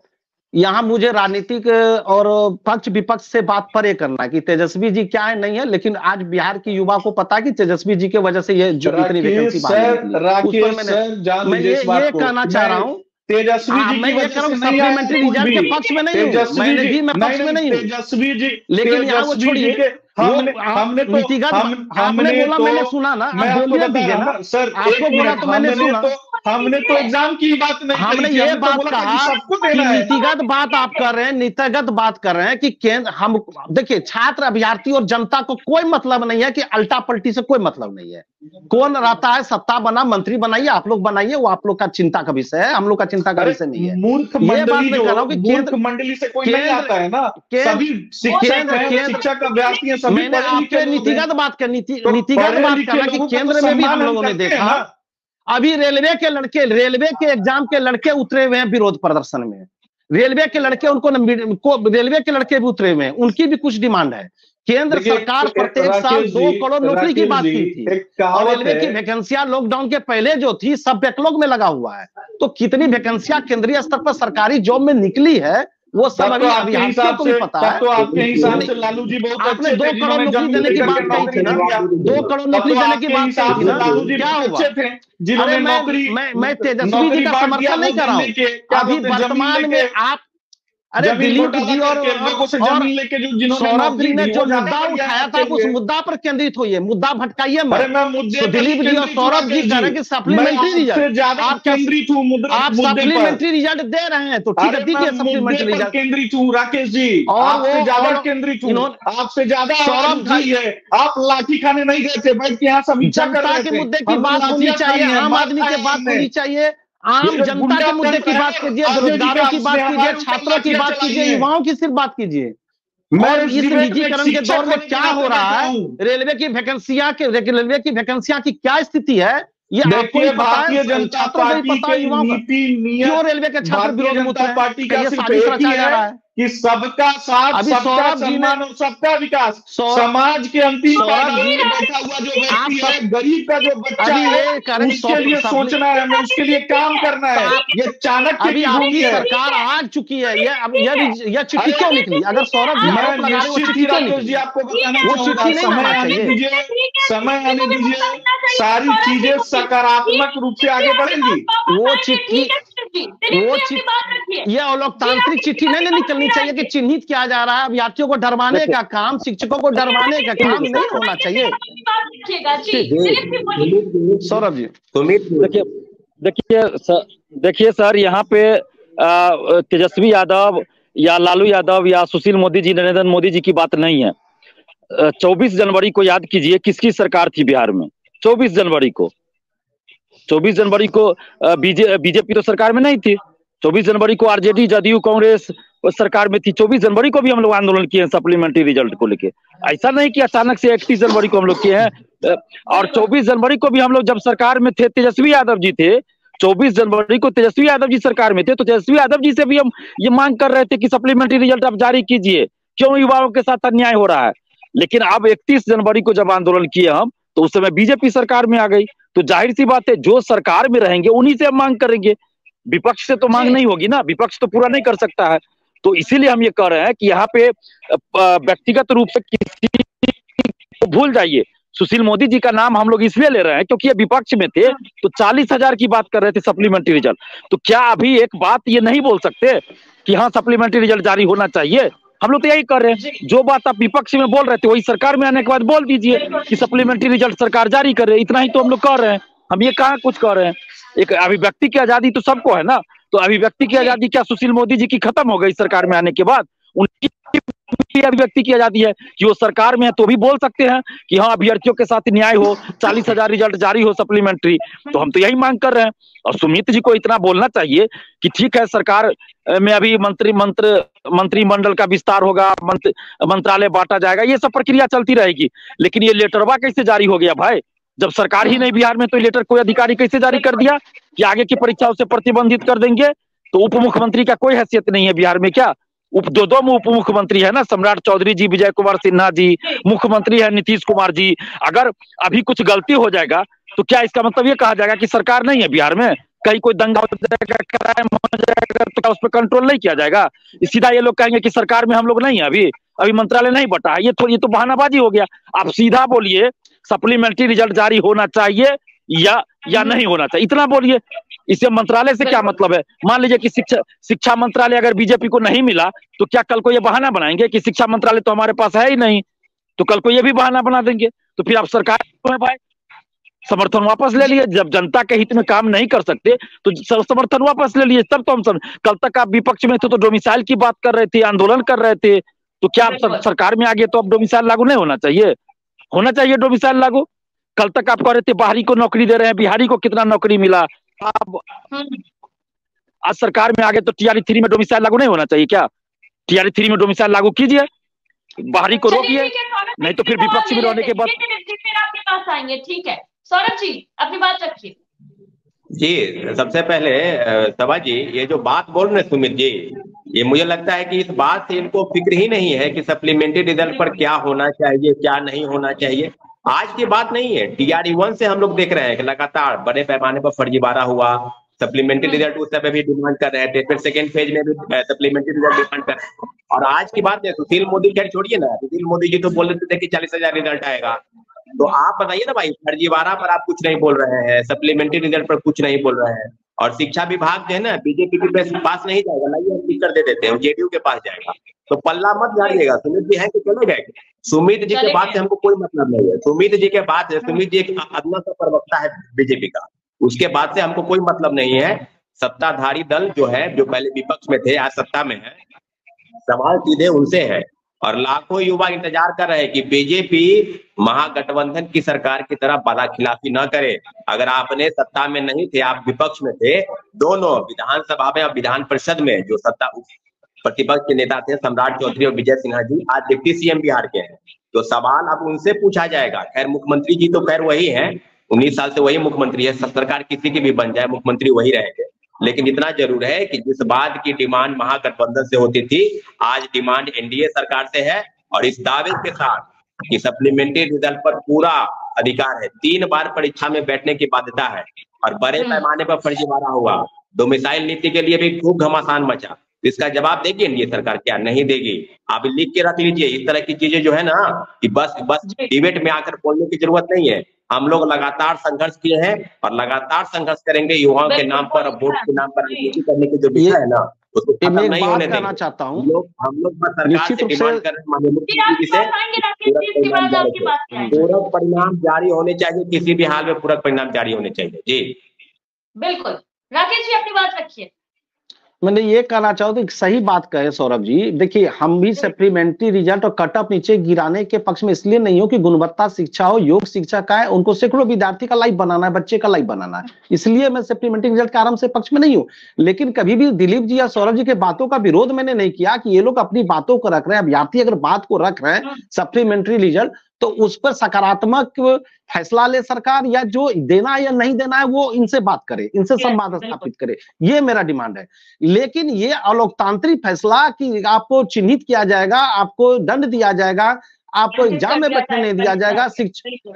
यहाँ मुझे राजनीतिक और पक्ष विपक्ष से बात परे करना है कि तेजस्वी जी क्या है नहीं है, लेकिन आज बिहार की युवा को पता है कि तेजस्वी जी की वजह से ये जो इतनी वैकेंसी मैं ये कहना चाह रहा हूँ। तेजस्वी जी मैं ये करूँ सप्लीमेंट्री रिजल्ट के पक्ष में नहीं हूँ, मैं पक्ष में नहीं हूँ, तेजस्वी जी, लेकिन यहाँ वो छोड़िए, हमने बोला, मैंने सुना ना, आप बोलिए दीजिए ना सर, आपको बोला तो मैंने सुना। हमने तो एग्जाम की बात नहीं, हमने ये बात कहा कि नीतिगत बात आप कर रहे हैं, नीतिगत बात कर रहे हैं कि केंद्र, हम देखिए छात्र, अभ्यर्थी और जनता को कोई मतलब नहीं है कि अल्टा पलटी से कोई मतलब नहीं है। कौन रहता है, सत्ता बना, मंत्री बनाइए, आप लोग बनाइए, वो आप लोग का चिंता का विषय है, हम लोग का चिंता का विषय नहीं है। मूर्ख मंडली से कोई नहीं आता है ना, सभी शिक्षक अभ्यर्थी, मैंने आपसे नीतिगत बात करना कि केंद्र में भी हम लोगों ने देखा, अभी रेलवे के एग्जाम के लड़के उतरे हुए हैं विरोध प्रदर्शन में। रेलवे के लड़के भी उतरे हुए हैं, उनकी भी कुछ डिमांड है केंद्र सरकार प्रत्येक साल 2 करोड़ नौकरी की बात की थी और रेलवे की वैकेंसियां लॉकडाउन के पहले जो थी सब बैकलॉग में लगा हुआ है। तो कितनी वैकेंसियां केंद्रीय स्तर पर सरकारी जॉब में निकली है वो सब अभी अभियान को भी पता है। तो आपके हिसाब से लालू जी बहुत आपने 2 करोड़ नौकरी देने की बात कही थी ना, 2 करोड़ नौकरी देने की बात कही थी ना, क्या हुआ? जिन्होंने मैं तेजस्वी जी का समर्थन नहीं कर रहा हूँ। अभी वर्तमान में आप दिलीप जी और सौरभ जी ने जो मुद्दा उठाया था उस मुद्दा पर केंद्रित होइए, मुद्दा भटकाइए मत। दिलीप जी और सौरभ जी कह रहे हैं कि सप्लीमेंट्री रिजल्ट, आप सप्लीमेंट्री रिजल्ट दे रहे हैं तो ठीक है, दीजिए सप्लीमेंट्री रिजल्ट। केंद्रित हूँ राकेश जी, आपसे ज्यादा केंद्रित हूँ, आपसे ज्यादा सौरभ जी है। आप लाठी खाने नहीं गए थे, बैठ के यहाँ समीक्षा कर रहे थे। जनता के मुद्दे की बात होनी चाहिए, आम आदमी की बात होनी चाहिए, आम जनता के मुद्दे की बात कीजिए, बेरोजगारों की बात कीजिए, छात्रों की बात कीजिए, युवाओं की सिर्फ बात कीजिए। और इस निजीकरण के दौर में क्या हो रहा है, रेलवे की वैकेंसियां की क्या स्थिति है ये आपको ही पता है, छात्रों को ही पता है, युवाओं को। क्यों रेलवे के छात्र विरोध में उतरे हैं? ये साजिश रचा जा रहा है कि सबका साथ, सबका सम्मान और सबका विकास, समाज के अंतिम बैठा हुआ जो व्यक्ति है, गरीब का जो बच्चा है, उसके लिए सोचना है, हमें उसके लिए काम करना है। ये चाणक्य अभी आपकी सरकार आ चुकी है, ये चिट्ठी क्यों निकली? अगर सौरभ जी आरोप लगा रहे वो चिट्ठी क्यों निकली? आपको बताना वो चिट्ठी नहीं आना चाहिए। समय आने दीजिए, सारी चीजें सकारात्मक रूप से आगे बढ़ेंगी। वो चिट्ठी ये लोकतांत्रिक चिट्ठी नहीं निकलनी चाहिए कि चिन्हित किया जा रहा है। अभ्यर्थियों को डरवाने का काम, शिक्षकों को डरवाने का काम नहीं होना चाहिए। सौरभ जी देखिए सर, यहाँ पे तेजस्वी यादव या लालू यादव या सुशील मोदी जी, नरेंद्र मोदी जी की बात नहीं है। 24 जनवरी को याद कीजिए किसकी सरकार थी बिहार में। 24 जनवरी को बीजेपी तो सरकार में नहीं थी। 24 जनवरी को आरजेडी, जदयू, कांग्रेस सरकार में थी। 24 जनवरी को भी हम लोग आंदोलन किए हैं सप्लीमेंट्री रिजल्ट को लेके। ऐसा नहीं कि अचानक से 31 जनवरी को हम लोग किए हैं। और 24 जनवरी को भी हम लोग जब सरकार में थे, तेजस्वी यादव जी थे, 24 जनवरी को तेजस्वी यादव जी सरकार में थे, तो तेजस्वी यादव जी से भी हम ये मांग कर रहे थे कि सप्लीमेंट्री रिजल्ट आप जारी कीजिए, क्यों युवाओं के साथ अन्याय हो रहा है। लेकिन अब 31 जनवरी को जब आंदोलन किए हम, तो उस समय बीजेपी सरकार में आ गई। तो जाहिर सी बात है जो सरकार में रहेंगे उन्हीं से हम मांग करेंगे, विपक्ष से तो मांग नहीं होगी ना, विपक्ष तो पूरा नहीं कर सकता है। तो इसीलिए हम ये कह रहे हैं कि यहाँ पे व्यक्तिगत रूप से किसी को भूल जाइए। सुशील मोदी जी का नाम हम लोग इसलिए ले रहे हैं क्योंकि ये विपक्ष में थे तो 40,000 की बात कर रहे थे सप्लीमेंट्री रिजल्ट। तो क्या अभी एक बात ये नहीं बोल सकते कि हाँ सप्लीमेंट्री रिजल्ट जारी होना चाहिए? हम लोग तो यही कर रहे हैं, जो बात आप विपक्ष में बोल रहे थे वही सरकार में आने के बाद बोल दीजिए कि सप्लीमेंट्री रिजल्ट सरकार जारी कर रहे है। इतना ही तो हम लोग कर रहे हैं, हम ये कहाँ कुछ कर रहे हैं। एक अभिव्यक्ति की आजादी तो सबको है ना, तो अभिव्यक्ति की आजादी क्या सुशील मोदी जी की खत्म हो गई सरकार में आने के बाद? उनकी अभिव्यक्ति की आजादी है कि वो सरकार में है तो भी बोल सकते हैं कि हाँ अभ्यर्थियों के साथ न्याय हो, 40,000 रिजल्ट जारी हो सप्लीमेंट्री। तो हम तो यही मांग कर रहे हैं। और सुमित जी को इतना बोलना चाहिए कि ठीक है सरकार में अभी मंत्रिमंडल का विस्तार होगा, मंत्रालय बांटा जाएगा, ये सब प्रक्रिया चलती रहेगी, लेकिन ये लेटरवा कैसे जारी हो गया भाई? जब सरकार ही नहीं बिहार में तो लेटर कोई अधिकारी कैसे जारी कर दिया कि आगे की परीक्षाओं से प्रतिबंधित कर देंगे? तो उप मुख्यमंत्री का कोई हैसियत नहीं है बिहार में क्या? दो उप मुख्यमंत्री है ना, सम्राट चौधरी जी, विजय कुमार सिन्हा जी, मुख्यमंत्री है नीतीश कुमार जी। अगर अभी कुछ गलती हो जाएगा तो क्या इसका मतलब ये कहा जाएगा कि सरकार नहीं है बिहार में? कहीं कोई दंगा हो जाएगा, क्राइम हो जाएगा तो क्या उस पर कंट्रोल नहीं किया जाएगा? सीधा ये लोग कहेंगे कि सरकार में हम लोग नहीं है, अभी मंत्रालय नहीं बटा है। ये तो बहानाबाजी हो गया। आप सीधा बोलिए सप्लीमेंट्री रिजल्ट जारी होना चाहिए या नहीं होना चाहिए, इतना बोलिए। इससे मंत्रालय से क्या मतलब है? मान लीजिए कि शिक्षा मंत्रालय अगर बीजेपी को नहीं मिला तो क्या कल को ये बहाना बनाएंगे कि शिक्षा मंत्रालय तो हमारे पास है ही नहीं, तो कल को ये भी बहाना बना देंगे। तो फिर आप सरकार में भाई समर्थन वापस ले लिए। जब जनता के हित में काम नहीं कर सकते तो समर्थन वापस ले लिए। तब तो हम कल तक आप विपक्ष में थे तो डोमिसाइल की बात कर रहे थे, आंदोलन कर रहे थे, तो क्या आप सरकार में आ गए तो अब डोमिसाइल लागू नहीं होना चाहिए? होना चाहिए डोमिसाइल लागू। कल तक आप कह रहे थे बाहरी को नौकरी दे रहे हैं, बिहारी को कितना नौकरी मिला? अब आज सरकार में आ गए तो TRE 3 में डोमिसाइल लागू नहीं होना चाहिए क्या? TRE 3 में डोमिसाइल लागू कीजिए, बाहरी को रोकिए, नहीं तो फिर विपक्ष में रहने के बाद आपके पास आएंगे। ठीक है सौरभ जी, अपनी बात रखिए। जी सबसे पहले सभा जी, ये जो बात बोल रहे सुमित जी, ये मुझे लगता है कि इस बात से इनको फिक्र ही नहीं है कि सप्लीमेंट्री रिजल्ट पर क्या होना चाहिए, क्या नहीं होना चाहिए। आज की बात नहीं है, TRE-1 से हम लोग देख रहे हैं कि लगातार बड़े पैमाने पर फर्जीवाड़ा हुआ। सप्लीमेंट्री रिजल्ट उस समय भी डिमांड कर रहे थे, फिर सेकेंड फेज में भी सप्लीमेंट्री रिजल्ट डिमांड कर रहे थे। और आज की बात है, सुशील मोदी खैर छोड़िए ना, सुशील मोदी जी तो बोल रहे थे कि 40,000 रिजल्ट आएगा। तो आप बताइए ना भाई, फर्जीवाड़ा पर आप कुछ नहीं बोल रहे हैं, सप्लीमेंट्री रिजल्ट पर कुछ नहीं बोल रहे हैं। और शिक्षा विभाग जो है ना, बीजेपी के पास नहीं जाएगा, नहीं हम कर दे देते हैं, JDU के पास जाएगा। तो पल्ला मत झाड़िएगा। सुमित जी है कि चले गए? सुमित जी के बात से हमको कोई मतलब नहीं है। सुमित जी के बात है, सुमित जी एक अदना सा प्रवक्ता है बीजेपी का, उसके बाद से हमको कोई मतलब नहीं है। सत्ताधारी दल जो है, जो पहले विपक्ष में थे, आज सत्ता में है, सवाल सीधे उनसे है। और लाखों युवा इंतजार कर रहे हैं कि बीजेपी महागठबंधन की सरकार की तरह वादा खिलाफी न करे। अगर आपने सत्ता में नहीं थे, आप विपक्ष में थे, दोनों विधानसभा में और विधान परिषद में जो सत्ता प्रतिपक्ष के नेता थे सम्राट चौधरी और विजय सिन्हा जी, आज डिप्टी CM बिहार के हैं। तो सवाल अब उनसे पूछा जाएगा। खैर मुख्यमंत्री जी तो खैर वही है, 19 साल से वही मुख्यमंत्री है, सरकार किसी की भी बन जाए मुख्यमंत्री वही रहेंगे। लेकिन इतना जरूर है कि जिस बात की डिमांड महागठबंधन से होती थी, आज डिमांड NDA सरकार से है। और इस दावे के साथ कि सप्लीमेंट्री रिजल्ट पर पूरा अधिकार है, 3 बार परीक्षा में बैठने की बाध्यता है, और बड़े पैमाने पर फर्जीवाड़ा हुआ। डोमिसाइल नीति के लिए भी खूब घमासान मचा। इसका जवाब देगी NDA सरकार? क्या नहीं देगी? आप लिख के रख लीजिए। इस तरह की चीजें जो है ना, कि बस डिबेट में आकर बोलने की जरूरत नहीं है। हम लोग लगातार संघर्ष किए हैं और लगातार संघर्ष करेंगे युवाओं के नाम पर, वोट के नाम पर राजनीति करने के जो विषय है ना, उसको खत्म नहीं होने देंगे। चाहता हूँ हम लोग सरकार से डिमांड कर रहे हैं, पूरक परिणाम जारी होने चाहिए, किसी भी हाल में पूरक परिणाम जारी होने चाहिए। जी बिल्कुल, राकेश जी अपनी बात रखिए। मैंने ये कहना चाहूँ तो सही बात कहे सौरभ जी। देखिए, हम भी सप्लीमेंट्री रिजल्ट और कट ऑफ नीचे गिराने के पक्ष में इसलिए नहीं हो कि गुणवत्ता शिक्षा हो, योग शिक्षा का है, उनको सैकड़ों विद्यार्थी का लाइफ बनाना है, बच्चे का लाइफ बनाना है, इसलिए मैं सप्लीमेंट्री रिजल्ट के आराम से पक्ष में नहीं हूँ। लेकिन कभी भी दिलीप जी या सौरभ जी के बातों का विरोध मैंने नहीं किया कि ये लोग अपनी बातों को रख रहे हैं। अभ्यर्थी अगर बात को रख रहे हैं सप्लीमेंट्री रिजल्ट, तो उस पर सकारात्मक फैसला ले सरकार, या जो देना है या नहीं देना है वो इनसे बात करे, इनसे संवाद स्थापित करे, ये मेरा डिमांड है। लेकिन ये अलोकतांत्रिक फैसला कि आपको चिन्हित किया जाएगा, आपको दंड दिया जाएगा, आपको एग्जाम में बैठने नहीं दिया जाएगा,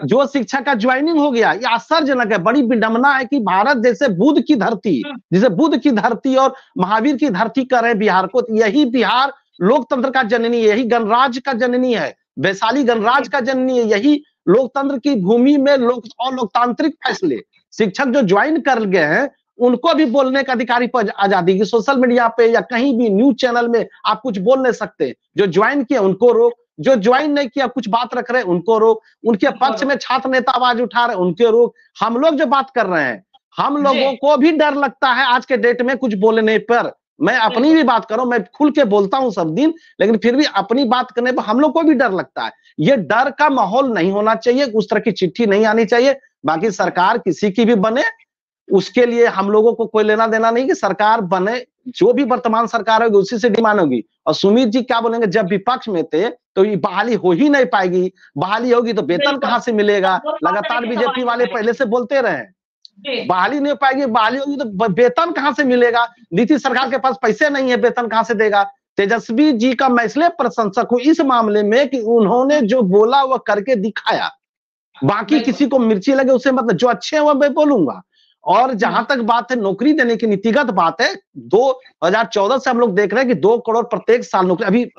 जो शिक्षा का ज्वाइनिंग हो गया, ये आश्चर्यजनक है। बड़ी विडंबना है कि भारत जैसे बुद्ध की धरती, जिसे बुद्ध की धरती और महावीर की धरती कर रहे बिहार को, यही बिहार लोकतंत्र का जननी है, यही गणराज्य का जननी है, वैशाली गणराज्य का जननी है, यही लोकतंत्र की भूमि में लोकतांत्रिक फैसले शिक्षक जो ज्वाइन कर गए हैं उनको भी बोलने का अधिकारी पर आजादी की, सोशल मीडिया पे या कहीं भी न्यूज चैनल में आप कुछ बोल नहीं सकते। जो ज्वाइन किया उनको रोक, जो ज्वाइन नहीं किया कुछ बात रख रहे उनको रोक, उनके पक्ष में छात्र नेता आवाज उठा रहे उनके रोक। हम लोग जो बात कर रहे हैं, हम लोगों को भी डर लगता है आज के डेट में कुछ बोलने पर। मैं अपनी भी बात करूं, मैं खुल के बोलता हूं सब दिन, लेकिन फिर भी अपनी बात करने पर हम लोग को भी डर लगता है। ये डर का माहौल नहीं होना चाहिए, उस तरह की चिट्ठी नहीं आनी चाहिए। बाकी सरकार किसी की भी बने, उसके लिए हम लोगों को कोई लेना देना नहीं कि सरकार बने, जो भी वर्तमान सरकार होगी उसी से डिमांड होगी। और सुमित जी क्या बोलेंगे, जब विपक्ष में थे तो ये बहाली हो ही नहीं पाएगी, बहाली होगी तो वेतन कहां से मिलेगा? लगातार बीजेपी वाले पहले से बोलते रहे, बहाली नहीं हो पाएगी, बहाली होगी तो वेतन कहां से मिलेगा? नीतीश सरकार के पास पैसे नहीं है, वेतन कहां से देगा? तेजस्वी जी का मैं इसलिए प्रशंसक हूं इस मामले में कि उन्होंने जो बोला वह करके दिखाया। बाकी किसी को मिर्ची लगे उसे मतलब, जो अच्छे हैं वह मैं बोलूंगा। और जहां तक बात है नौकरी देने की, नीतिगत बात है, 2014 से हम लोग देख रहे हैं कि 2 करोड़ प्रत्येक साल नौकरी। अभी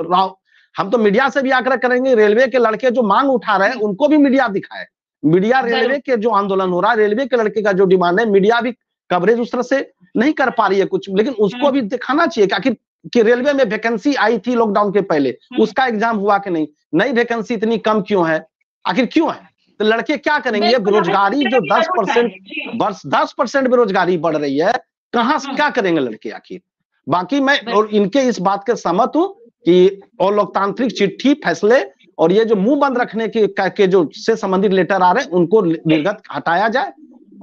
हम तो मीडिया से भी आग्रह करेंगे, रेलवे के लड़के जो मांग उठा रहे हैं उनको भी मीडिया दिखाए। मीडिया रेलवे के जो आंदोलन हो रहा है, रेलवे के लड़के का जो डिमांड है, मीडिया भी कवरेज उस तरह से नहीं कर पा रही है कुछ, लेकिन उसको भी दिखाना चाहिए कि आखिर कि रेलवे में वैकेंसी आई थी लॉकडाउन के पहले, उसका एग्जाम हुआ कि नहीं, नई वैकेंसी इतनी कम क्यों है, आखिर क्यों है? तो लड़के क्या करेंगे? बेरोजगारी जो 10% बेरोजगारी बढ़ रही है, कहां से क्या करेंगे लड़के आखिर? बाकी मैं और इनके इस बात के सहमत हूं कि और लोकतांत्रिक चिट्ठी फैसले और ये जो मुंह बंद रखने के जो से संबंधित लेटर आ रहे हैं उनको निर्गत हटाया जाए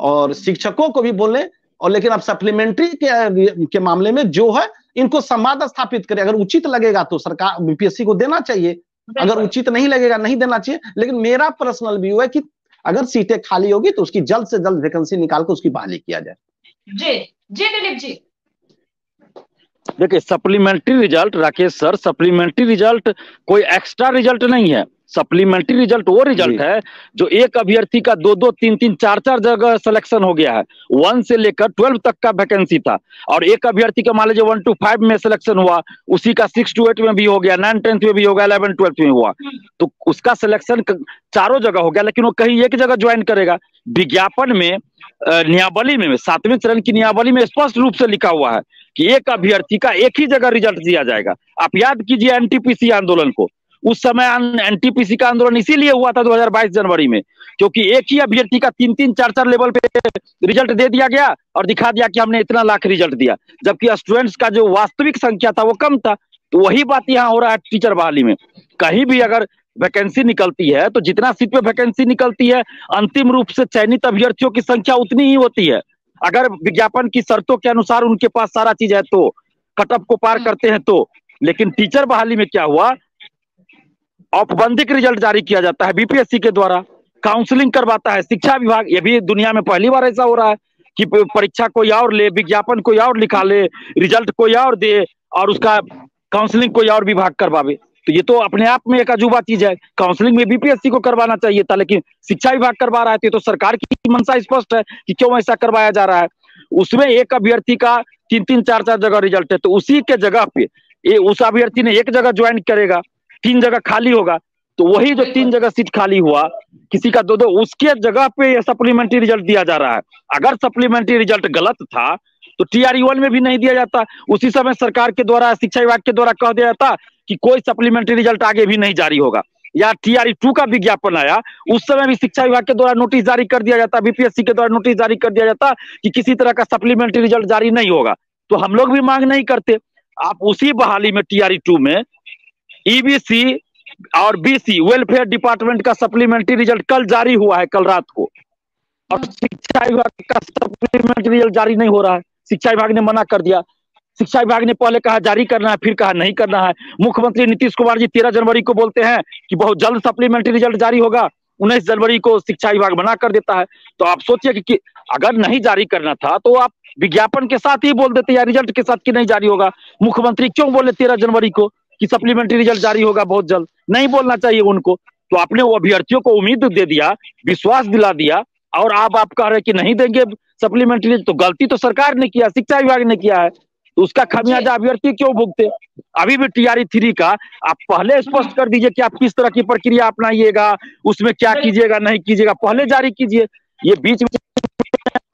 और शिक्षकों को भी बोले। और लेकिन अब सप्लीमेंट्री के मामले में जो है इनको संवाद स्थापित करे। अगर उचित लगेगा तो सरकार बीपीएससी को देना चाहिए, अगर उचित नहीं लगेगा नहीं देना चाहिए। लेकिन मेरा पर्सनल व्यू है कि अगर सीटें खाली होगी तो उसकी जल्द से जल्द वैकेंसी निकाल कर उसकी बहाली किया जाए। जी दिलीप जी। देखिए supplementary result Rakesh sir, supplementary result कोई एक्स्ट्रा रिजल्ट नहीं है। सप्लीमेंट्री रिजल्ट वो रिजल्ट है जो एक अभ्यर्थी का 2-2, 3-3, 4-4 जगह सिलेक्शन हो गया है। 1 से लेकर 12 तक का वैकेंसी था और एक अभ्यर्थी का मान लीजिए 1 to 5 में सिलेक्शन हुआ, उसी का 6 to 8 में भी हो गया, 9, 10 में भी हो गया, 11, 12 में हुआ, तो उसका सिलेक्शन चारों जगह हो गया, लेकिन वो कहीं एक जगह ज्वाइन करेगा। विज्ञापन में नियावली में 7वें चरण की नियावली में स्पष्ट रूप से लिखा हुआ है कि एक अभ्यर्थी का एक ही जगह रिजल्ट दिया जाएगा। आप याद कीजिए एनटीपीसी आंदोलन को, उस समय एनटीपीसी का आंदोलन इसीलिए हुआ था 2022 जनवरी में, क्योंकि एक ही अभ्यर्थी का 3-3, 4-4 लेवल पे रिजल्ट दे दिया गया और दिखा दिया कि हमने इतना लाख रिजल्ट दिया, जबकि स्टूडेंट्स का जो वास्तविक संख्या था वो कम था। तो वही बात यहाँ हो रहा है टीचर बहाली में। कहीं भी अगर वैकेंसी निकलती है तो जितना सीट पे वैकेंसी निकलती है अंतिम रूप से चयनित अभ्यर्थियों की संख्या उतनी ही होती है। अगर विज्ञापन की शर्तों के अनुसार उनके पास सारा चीज है तो कटअप को पार करते हैं तो। लेकिन टीचर बहाली में क्या हुआ, औपबंधिक रिजल्ट जारी किया जाता है बीपीएससी के द्वारा, काउंसलिंग करवाता है शिक्षा विभाग। ये भी दुनिया में पहली बार ऐसा हो रहा है कि परीक्षा कोई और ले, विज्ञापन कोई और लिखा ले, रिजल्ट कोई और दे और उसका काउंसलिंग कोई और विभाग करवावे। तो ये तो अपने आप में एक अजूबा चीज है। काउंसलिंग में बीपीएससी को करवाना चाहिए था, लेकिन शिक्षा विभाग करवा रहा है। तो सरकार की मंशा स्पष्ट है कि क्यों ऐसा करवाया जा रहा है। उसमें एक अभ्यर्थी का 3-3, 4-4 जगह रिजल्ट है, तो उसी के जगह पे उस अभ्यर्थी ने एक जगह ज्वाइन करेगा, 3 जगह खाली होगा, तो वही जो 3 जगह सीट खाली हुआ, किसी का 2-2, उसके जगह पे सप्लीमेंट्री रिजल्ट दिया जा रहा है। अगर सप्लीमेंट्री रिजल्ट गलत था तो TRE-1 में भी नहीं दिया जाता। उसी समय सरकार के द्वारा, शिक्षा विभाग के द्वारा कह दिया जाता कि कोई सप्लीमेंट्री रिजल्ट आगे भी नहीं जारी होगा। या TRE-2 का विज्ञापन आया, उस समय भी शिक्षा विभाग के द्वारा नोटिस जारी कर दिया जाता, बीपीएससी के द्वारा नोटिस जारी कर दिया जाता कि किसी तरह का सप्लीमेंट्री रिजल्ट जारी नहीं होगा। तो हम लोग भी मांग नहीं करते। आप उसी बहाली में TRE-2 में EBC और BC वेलफेयर डिपार्टमेंट का सप्लीमेंट्री रिजल्ट कल जारी हुआ है, कल रात को, और शिक्षा विभाग का सप्लीमेंट्री रिजल्ट जारी नहीं हो रहा है। शिक्षा विभाग ने मना कर दिया। शिक्षा विभाग ने पहले कहा जारी करना है, फिर कहा नहीं करना है। मुख्यमंत्री नीतीश कुमार जी 13 जनवरी को बोलते हैं कि बहुत जल्द सप्लीमेंट्री रिजल्ट जारी होगा, 19 जनवरी को शिक्षा विभाग मना कर देता है। तो आप सोचिए कि अगर नहीं जारी करना था तो आप विज्ञापन के साथ ही बोल देते या रिजल्ट के साथ कि नहीं जारी होगा। मुख्यमंत्री क्यों बोले 13 जनवरी को कि सप्लीमेंट्री रिजल्ट जारी होगा बहुत जल्द? नहीं बोलना चाहिए उनको। तो आपने वो अभ्यर्थियों को उम्मीद दे दिया, विश्वास दिला दिया, और आप कह रहे कि नहीं देंगे सप्लीमेंट्री। तो गलती तो सरकार ने किया, शिक्षा विभाग ने किया है, तो उसका खामियाजा अभ्यर्थी क्यों भुगते? अभी भी TRE-3 का आप पहले स्पष्ट कर दीजिए कि आप किस तरह की प्रक्रिया अपनाइएगा, उसमें क्या कीजिएगा नहीं कीजिएगा, पहले जारी कीजिए। ये बीच में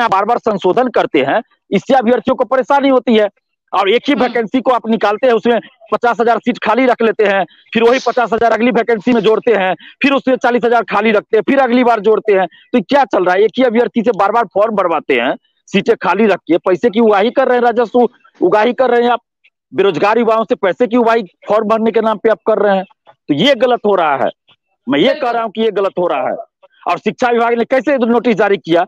बार बार संशोधन करते हैं, इससे अभ्यर्थियों को परेशानी होती है। और एक ही वैकेंसी को आप निकालते हैं, उसमें 50,000 सीट खाली रख लेते हैं, फिर वही 50,000 अगली वैकेंसी में जोड़ते हैं, फिर उसमें 40,000 खाली रखते हैं, फिर अगली बार जोड़ते हैं। तो क्या चल रहा है? एक ही अभ्यर्थी से बार बार फॉर्म भरवाते हैं, सीटें खाली रख के पैसे की उगाही कर रहे हैं, राजस्व उगाही कर रहे हैं आप। बेरोजगार युवाओं से पैसे की उगाही फॉर्म भरने के नाम पे आप कर रहे हैं। तो ये गलत हो रहा है। मैं ये कह रहा हूं कि ये गलत हो रहा है। और शिक्षा विभाग ने कैसे नोटिस जारी किया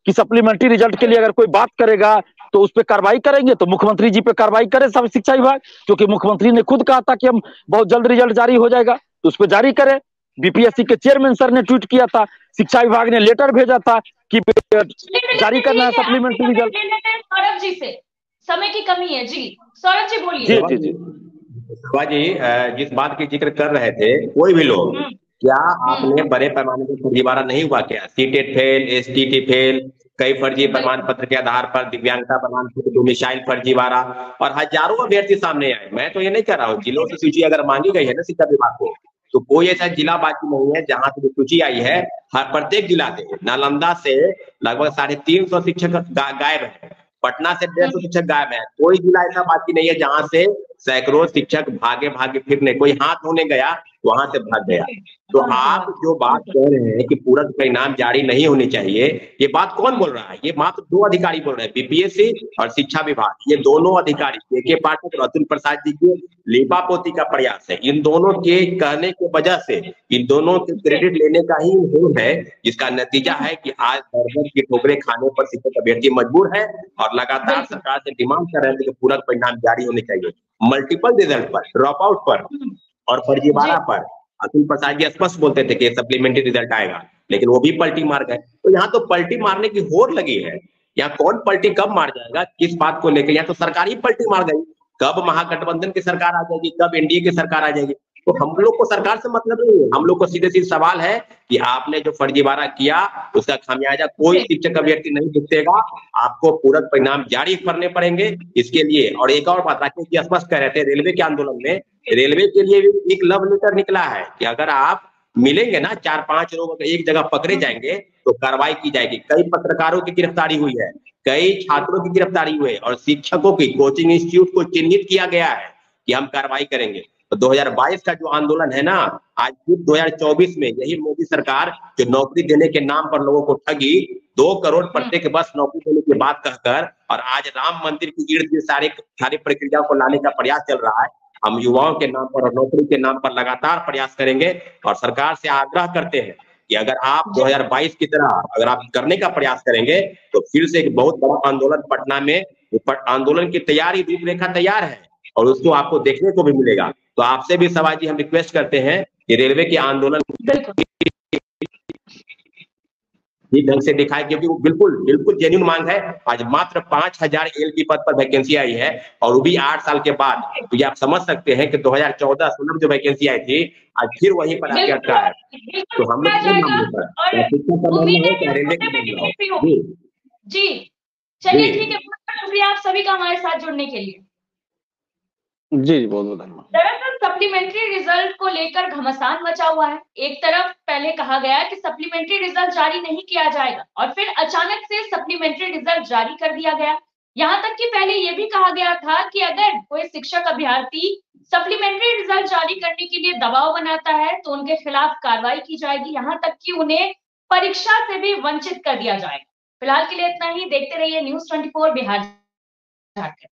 कि सप्लीमेंट्री रिजल्ट के लिए अगर कोई बात करेगा तो उस पर कार्रवाई करेंगे, तो मुख्यमंत्री जी पे कार्रवाई करे सब शिक्षा विभाग, क्योंकि मुख्यमंत्री ने खुद कहा था कि हम बहुत जल्द रिजल्ट जारी हो जाएगा, तो उस पर जारी करे। बीपीएससी के चेयरमैन सर ने ट्वीट किया था, शिक्षा विभाग ने लेटर भेजा था कि जारी करना है सप्लीमेंट्री रिजल्ट। सौरभ जी से समय की कमी है जी, सौरभ जी बोलिए। जी जी जी, जिस बात की जिक्र कर रहे थे कोई भी लोग, क्या आपने बड़े पैमाने पर फर्जीवाड़ा नहीं हुआ क्या? सीटेट फेल, STT फेल, कई फर्जी प्रमाण पत्र के आधार पर दिव्यांगता प्रमाण पत्र, डोमिसाइल फर्जीवाड़ा, और हजारों अभ्यर्थी सामने आए। मैं तो ये नहीं कह रहा हूँ, जिलों से सूची अगर मांगी गई है ना शिक्षा विभाग को, तो कोई ऐसा जिला बाकी नहीं है जहां से सूची आई है। हर प्रत्येक जिला से, नालंदा से लगभग 350 शिक्षक गायब है, पटना से 150 शिक्षक गायब है। कोई जिला ऐसा बाकी नहीं है जहां से सैकड़ों शिक्षक भागे भागे फिरने, कोई हाथ धोने गया वहां से भाग गया। तो आप जो बात कह रहे हैं कि पूरक परिणाम जारी नहीं होनी चाहिए, ये बात कौन बोल रहा है? ये मात्र 2 अधिकारी बोल रहे हैं, बीपीएससी और शिक्षा विभाग। ये दोनों अधिकारी के पाठक और अतुल प्रसाद जी के लीपापोती का प्रयास है। इन दोनों के कहने की वजह से, इन दोनों के क्रेडिट लेने का ही है, जिसका नतीजा है कि आज दर की ठोकरें खाने पर शिक्षक अभ्यर्थी मजबूर है और लगातार सरकार से डिमांड कर रहे हैं कि पूरक परिणाम जारी होने चाहिए। मल्टीपल रिजल्ट पर, ड्रॉप आउट पर और फर्जीवाड़ा पर अतुल प्रसाद जी स्पष्ट बोलते थे कि सप्लीमेंट्री रिजल्ट आएगा, लेकिन वो भी पलटी मार गए। तो यहाँ तो पलटी मारने की होड़ लगी है। यहाँ कौन पलटी कब मार जाएगा, किस बात को लेकर? यहाँ तो सरकार ही पलटी मार गई। कब महागठबंधन की सरकार आ जाएगी, कब एनडीए की सरकार आ जाएगी। तो हम लोग को सरकार से मतलब नहीं है, हम लोग को सीधे सीधे सवाल है कि आपने जो फर्जीवाड़ा किया उसका खामियाजा कोई शिक्षक अभ्यर्थी नहीं भुगतेगा, आपको पूरक परिणाम जारी करने पड़ेंगे इसके लिए। और एक और बात राकेश जी स्पष्ट कह रहे थे, रेलवे के आंदोलन में रेलवे के लिए भी एक लव लेटर निकला है कि अगर आप मिलेंगे ना 4-5 लोग एक जगह पकड़े जाएंगे तो कार्रवाई की जाएगी। कई पत्रकारों की गिरफ्तारी हुई है, कई छात्रों की गिरफ्तारी हुई है और शिक्षकों की कोचिंग इंस्टीट्यूट को चिन्हित किया गया है कि हम कार्रवाई करेंगे। तो 2022 का जो आंदोलन है ना, आज फिर 2024 में यही मोदी सरकार जो नौकरी देने के नाम पर लोगों को ठगी, 2 करोड़ प्रत्येक बस नौकरी देने की बात कहकर और आज राम मंदिर की इर्द गिर्द सारी प्रक्रियाओं को लाने का प्रयास चल रहा है। हम युवाओं के नाम पर और नौकरी के नाम पर लगातार प्रयास करेंगे और सरकार से आग्रह करते हैं कि अगर आप 2022 की तरह अगर आप करने का प्रयास करेंगे तो फिर से एक बहुत बड़ा आंदोलन पटना में, आंदोलन की तैयारी रूपरेखा तैयार है और उसको आपको देखने को भी मिलेगा। तो आपसे भी सवाल जी हम रिक्वेस्ट करते हैं कि रेलवे के आंदोलन ठीक ढंग से दिखाए, क्योंकि वो बिल्कुल जेन्युइन मांग है। आज मात्र 5000 एलपी पद पर वैकेंसी आई है और वो भी 8 साल के बाद। तो ये आप समझ सकते हैं कि 2014-16 में जो वैकेंसी आई थी आज फिर वहीं पर आके अटका है। तो हम लोग जी चलिए ठीक है, शुक्रिया आप सभी का हमारे साथ जुड़ने के लिए। जी बहुत बहुत धन्यवाद। दरअसल सप्लीमेंट्री रिजल्ट को लेकर घमासान मचा हुआ है। एक तरफ पहले कहा गया कि सप्लीमेंट्री रिजल्ट जारी नहीं किया जाएगा और फिर अचानक से सप्लीमेंट्री रिजल्ट जारी कर दिया गया। यहाँ तक कि पहले यह भी कहा गया था कि अगर कोई शिक्षक अभ्यर्थी सप्लीमेंट्री रिजल्ट जारी करने के लिए दबाव बनाता है तो उनके खिलाफ कार्रवाई की जाएगी, यहाँ तक कि उन्हें परीक्षा से भी वंचित कर दिया जाएगा। फिलहाल के लिए इतना ही। देखते रहिए News 24 बिहार झारखंड।